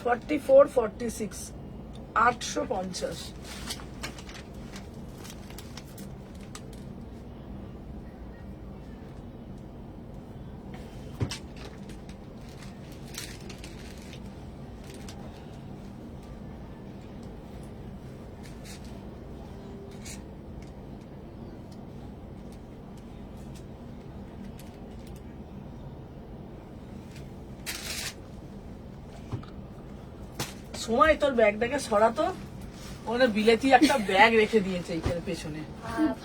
44, 46, 850। সময় তোর ব্যাগটাকে সরাতো, ওখানে বিলেতি একটা ব্যাগ রেখে দিয়েছে এইখানে পেছনে।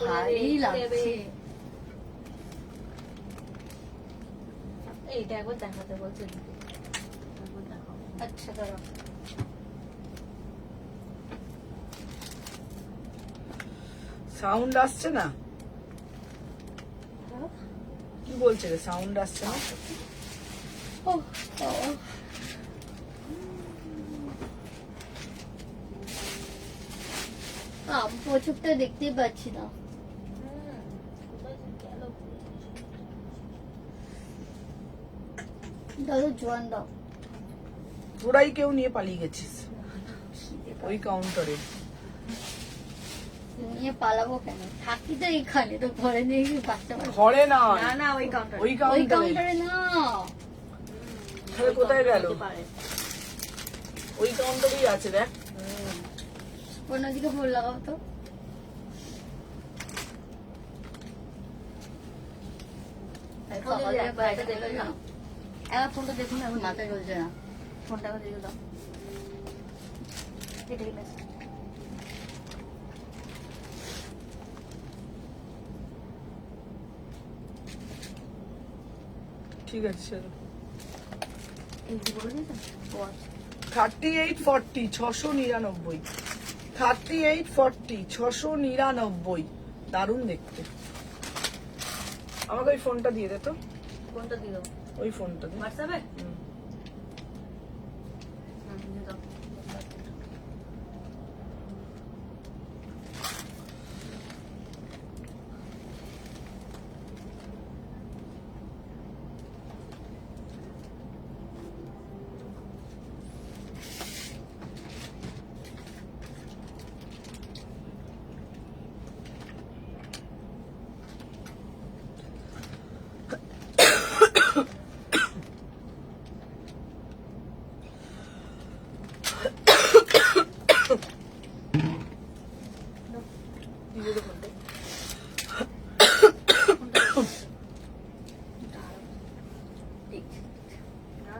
ভারী লাগছে। এইটা একবার দেখাতে বলছে। আচ্ছা দাঁড়াও। সাউন্ড আসছে না? কি বলছে রে, সাউন্ড আসছে না? ওহ, ও। প্রচুরটা দেখতেই পাচ্ছি না। দাদা জোয়ান দাও। তোরাই কেউ নিয়ে পালিয়ে গেছিস ওই কাউন্টারে। নিয়ে পালাবো কেন? থাকি তো এখানে, তো ঘরে নিয়ে গিয়ে বাচ্চা বাচ্চা। ঘরে না, না না ওই কাউন্টার। ওই ওই কাউন্টারে। কাউন্টারে না। তাহলে কোথায় গেল? ওই কাউন্টারেই আছে দেখ। অন্যদিকে ফোন লাগাও তো। সকালে বাইরে দেখো না। একবার ফোনটা দেখুন, এখন মাথা চলছে না। ফোনটা দিয়ে দাও। এটাই মেসেজ। ঠিক আছে চলো। এই যে বলে দিয়েছেন? ও আচ্ছা। 38, 40, 699। 38, 40, 699, দারুণ দেখতে। আমাকে ওই ফোনটা দিয়ে দে তো, কোনটা দিয়ে দাও? ওই ফোনটা দে। হোয়াটসঅ্যাপে? হুম। দিয়ে দাও।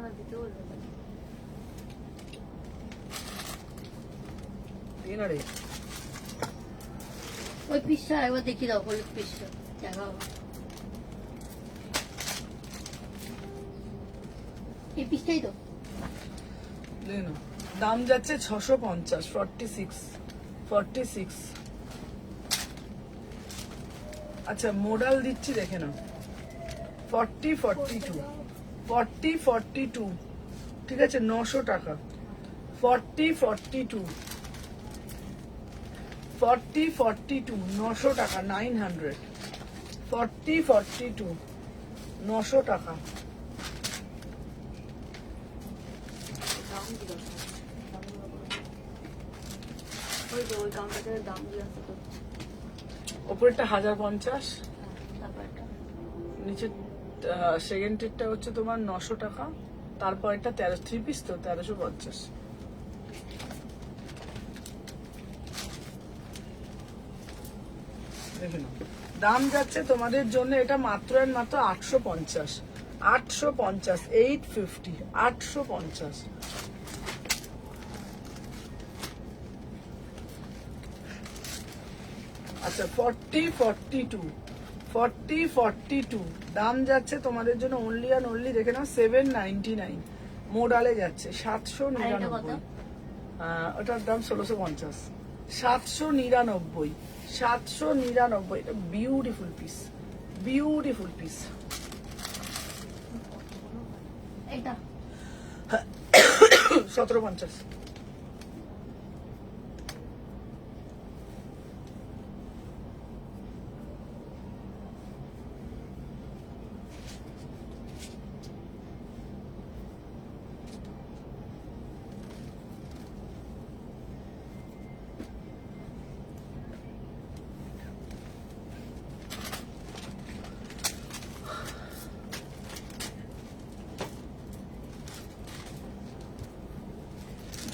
না দিতে বলবে দিই না রে। ওই পিসটা একবার দেখিয়ে দাও, হলুদ পিসটা দেখাও। এই পিসটাই তো লে না। দাম যাচ্ছে 650, 46। আচ্ছা মোডাল দিচ্ছি দেখে নাও। 42 ঠিক আছে, 900 টাকা। 42 900 টাকা, 900। 42 900 টাকা। দাম দিল, ওই তো ওই কাউন্টারের দাম দিয়ে আসতে তো। ওপরেরটা 1050, তারপরটা নিচে সেকেন্ডেরটা হচ্ছে তোমার 900 টাকা, তারপর এটা 13 3 পিস তো 1350। দেখে নাও। দাম যাচ্ছে তোমাদের জন্য এটা মাত্র আর মাত্র 850। 850, 850। আচ্ছা 42 দাম যাচ্ছে তোমাদের জন্য অনলি আর অনলি দেখে নাও 799। মোডালে যাচ্ছে 799। ওটার দাম 1650। 799। এটা বিউটিফুল পিস। এটা 1750।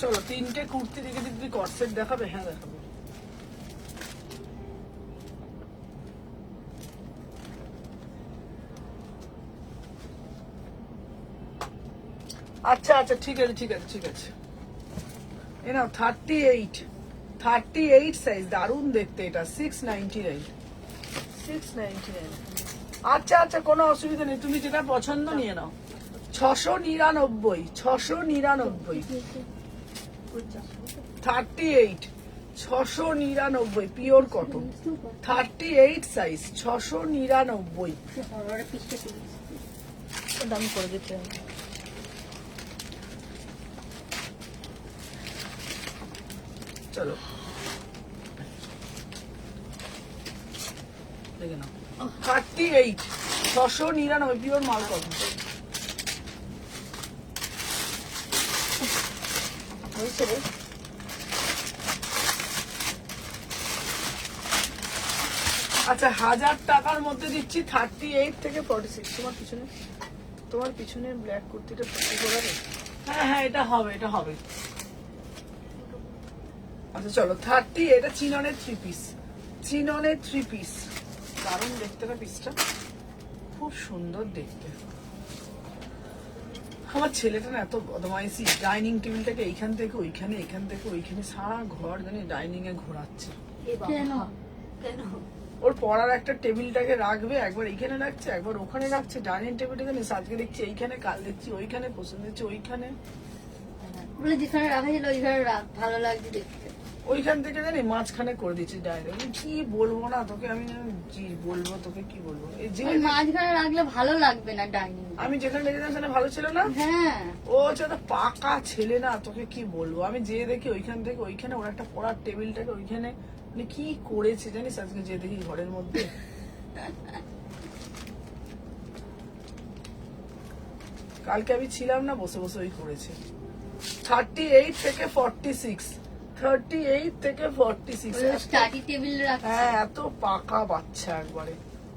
চলো 3টে কুর্তি দেখে দিদি কর্সেট দেখাবে? হ্যাঁ দেখাবো। আচ্ছা ঠিক আছে। এ নাও 38 সাইজ, দারুণ দেখতে এটা। 699। আচ্ছা কোনো অসুবিধা নেই, তুমি যেটা পছন্দ নিয়ে নাও। 699। 38 699 পিওর কটন। 38 সাইজ 699। দাম করে দিতে হবে। চলো দেখে নাও। 38 699 পিওর মাল কটন। হয়েছে রে। আচ্ছা 1000 টাকার মধ্যে দিচ্ছি 38 থেকে 46। তোমার পিছনে ব্ল্যাক কুর্তিটা পছন্দ করে? হ্যাঁ এটা হবে। আচ্ছা চলো 30। এটা চিননের 3 পিস। দারুণ দেখতে না পিসটা, খুব সুন্দর দেখতে। আমার ছেলেটা না এত বদমাইশি, ডাইনিং টেবিলটাকে এইখান থেকে ওইখানে, এখান থেকে ওইখানে, সারা ঘর জানি ডাইনিং এ ঘোরাচ্ছে। কেন ওর পড়ার একটা টেবিলটাকে রাখবে, একবার এইখানে রাখছে, একবার ওখানে রাখছে। ডাইনিং টেবিলটা জানিস আজকে দেখছি এইখানে, কাল দেখছি ওইখানে, পছন্দ হচ্ছে ওইখানে। বলে যেখানে রাখা ছিল ওইখানে রাখ, ভালো লাগছে দেখতে। ওইখান থেকে জানি মাঝখানে করে দিচ্ছি ডাইরেক্ট। কি বলবো না তোকে, আমি বলবো তোকে কি বলবো। এই যে মাঝখানে রাখলে ভালো লাগবে না ডাইনিং। আমি যেখানে রেখেছিলাম সেখানে ভালো ছিল না। হ্যাঁ ও হচ্ছে একটা পাকা ছেলে না, তোকে কি বলবো। আমি যে দেখি ওইখান থেকে ওইখানে, ওর একটা পড়ার টেবিলটাকে ওইখানে, মানে কি করেছে জানিস আজকে যে দেখি ঘরের মধ্যে। কালকে আমি ছিলাম না, বসে বসে ওই করেছে। 38 থেকে 46। 38 থেকে 46। স্টাডি টেবিল রাখছে। হ্যাঁ এত পাকা বাচ্চা একবারে।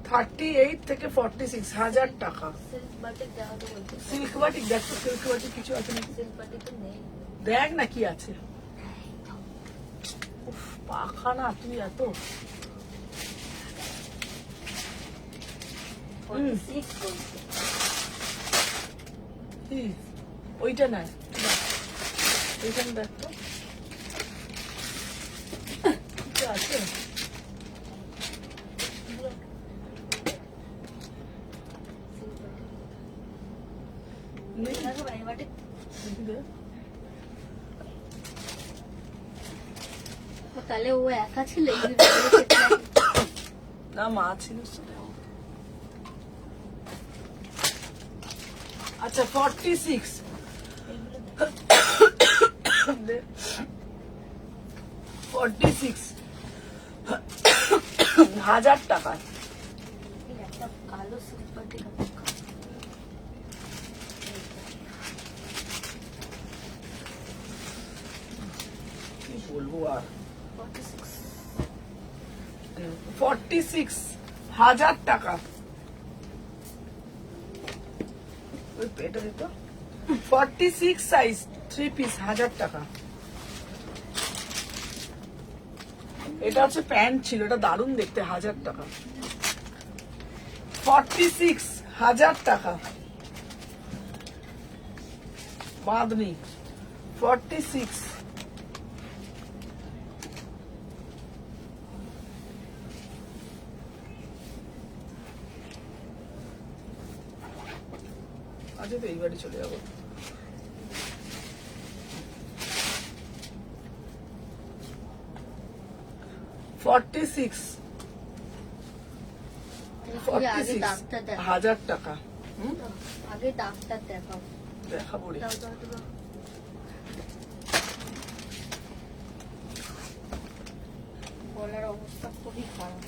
38 থেকে 46 1000 টাকা। সিল্ক বাটিক দেওয়া তো বলতে। সিল্ক বাটিক দেখ তো, সিল্ক বাটিক কিছু আছে নাকি? সিল্ক বাটিক তো নেই। দেখ না কি আছে। উফ পাখা না তুই এত। 46 বলছে। কি ওইটা নাই, এইখানে দেখ তো কিছু আছে। নেই? দেখো এবারে দেখি দে। তাহলে ও একা ছিল এই যে বাইরে খেতে লাগে। না মা ছিল সাথে। আচ্ছা 46 দে। 46 1000 টাকা। এই একটা কালো সিম্পল টি কি বলবো আর 46 46,000 টাকা। ওই এটা দিত 46 সাইজ 3 পিস 1000 টাকা। এটা হচ্ছে প্যান্ট ছিল, এটা দারুণ দেখতে, 1000 টাকা। 46,000 টাকা বাঁধনি। 46 আচ্ছা তো এইবারই চলে যাবো। আগে ডাক্তার দেখাও, 1000 টাকা। আগে ডাক্তার দেখাও। দেখাবো রে। দাও দাও দাও। গলার অবস্থা খুবই খারাপ।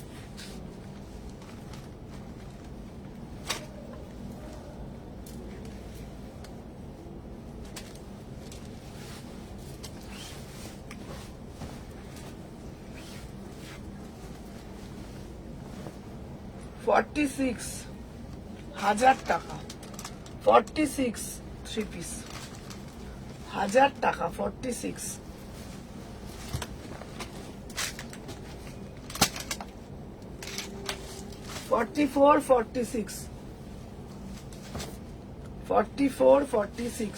ফর্টি-সিক্স 1000 টাকা। 46 3 পিস 1000 টাকা। 46 44 46 44 46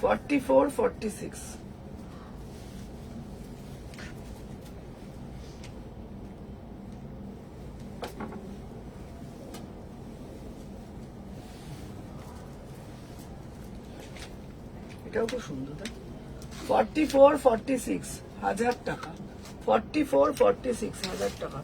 44 46 এটাও খুব সুন্দর তাই। 44 46 1000 টাকা। 44 46 1000 টাকা।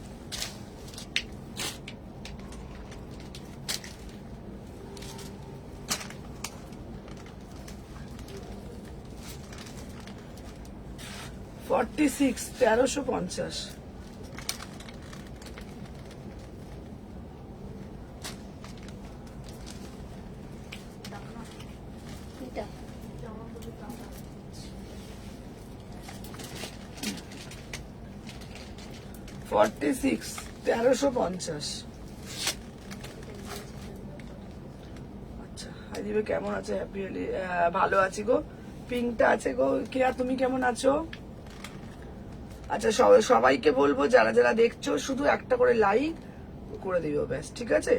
ফর্টি-সিক্স 1350 এটা 46 1350। আচ্ছা হাইদিবে কেমন আছে? হ্যাপি হোলি। ভালো আছি গো। পিঙ্কটা আছে গো। কেয়া তুমি কেমন আছো? আচ্ছা সবাইকে বলবো যারা যারা দেখছো শুধু একটা করে লাইক করে দিও ব্যাস, ঠিক আছে?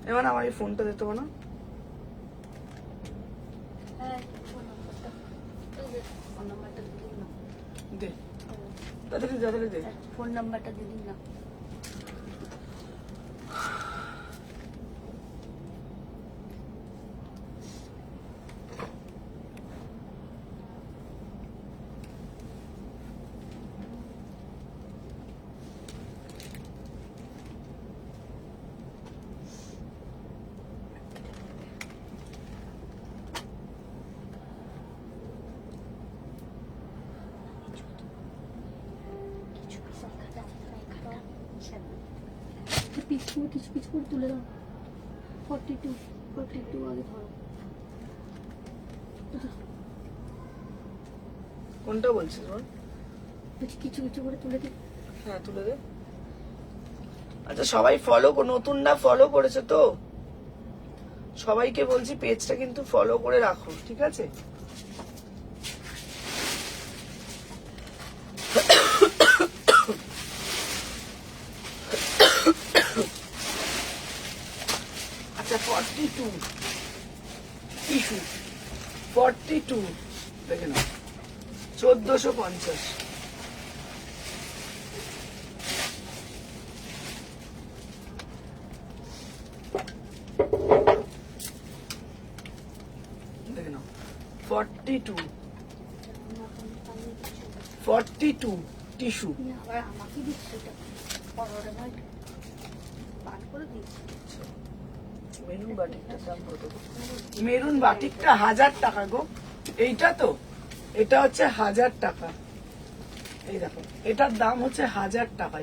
এবার আমার এই ফোনটা দিতে না। হ্যাঁ ফোন নাম্বারটা ফোন নাম্বারটা দিন না। দে তাড়াতাড়ি তাড়াতাড়ি দে। ফোন নাম্বারটা দিন না। পিস করে কিছু কিছু করে তুলে দাও। 42 42 আগে ধরো। কোনটা বলছিস বল? কিছু কিছু কিছু করে তুলে দিই। হ্যাঁ তুলে দে। আচ্ছা সবাই নতুনরা ফলো করেছে তো, সবাইকে বলছি পেজটা কিন্তু ফলো করে রাখো, ঠিক আছে? দেখে নাও 1450। দেখে নাও 42 টিস্যু। আবার আমাকে দিচ্ছে এটা পনেরোটা নয় পান করে দিচ্ছে। মেরুন বাটিকটার দাম কত গো? মেরুন বাটিকটা 1000 টাকা গো। এইটা তো, এটা হচ্ছে 1000 টাকা। এই দেখো, এটার দাম হচ্ছে 1000 টাকা।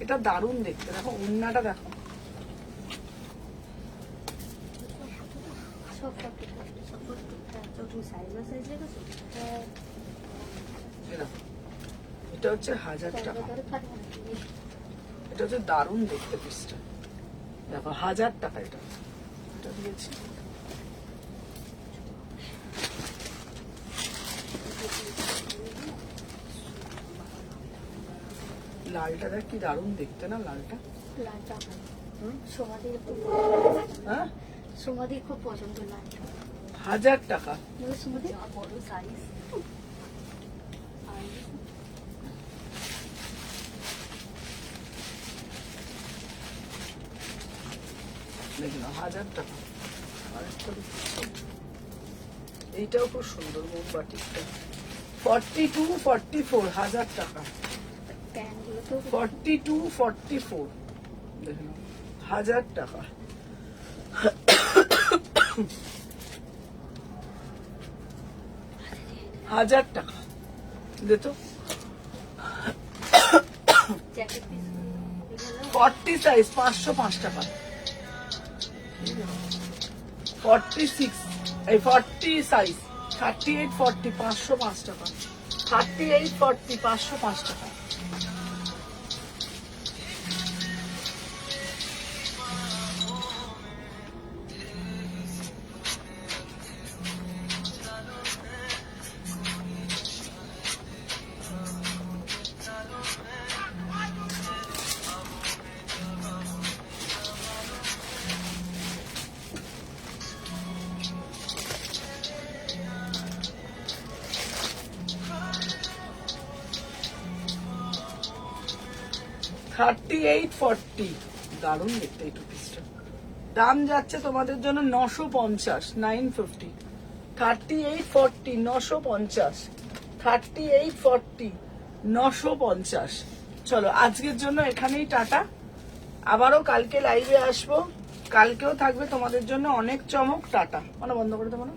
এটা দারুণ দেখতে। দেখো ওড়নাটা দেখো, সব তুমি সাইজ সাইজ রেখেছো? এই দেখো, এটা হচ্ছে 1000 টাকা। ধরে খাটবো না এটা হচ্ছে দারুণ দেখতে পিসটা। দেখো 1000 টাকা এটা দিয়েছি। লালটা দেখ কি দারুণ দেখতে না, লালটা। লালটা সমাধির খুব হ্যাঁ, সমাধির খুব পছন্দ লালটা। 1000 টাকা। সমাধি বড় সাইজ। দেখি না, 1000 টাকা। আরেকটা দেখছি। এইটাও খুব সুন্দর মোমবাতিটা। 42 44 1000 টাকা। প্যান্টগুলো তো 42 44 দেখে নাও, 1000 টাকা। হাজার টাকা দে তো। জ্যাকেট পিস 40 সাইজ 505 টাকা। 46 এই 40 সাইজ 38 40 505 টাকা। 38 40 505 টাকা। $38 40 দারুণ দেখতে এই টু পিসটা। দাম যাচ্ছে তোমাদের জন্য 950 950। 38 40 950। 38 40 950। চলো আজকের জন্য এখানেই টাটা। আবারও কালকে লাইভে আসবো। কালকেও থাকবে তোমাদের জন্য অনেক চমক। টাটা। মানে বন্ধ করে দেবো না।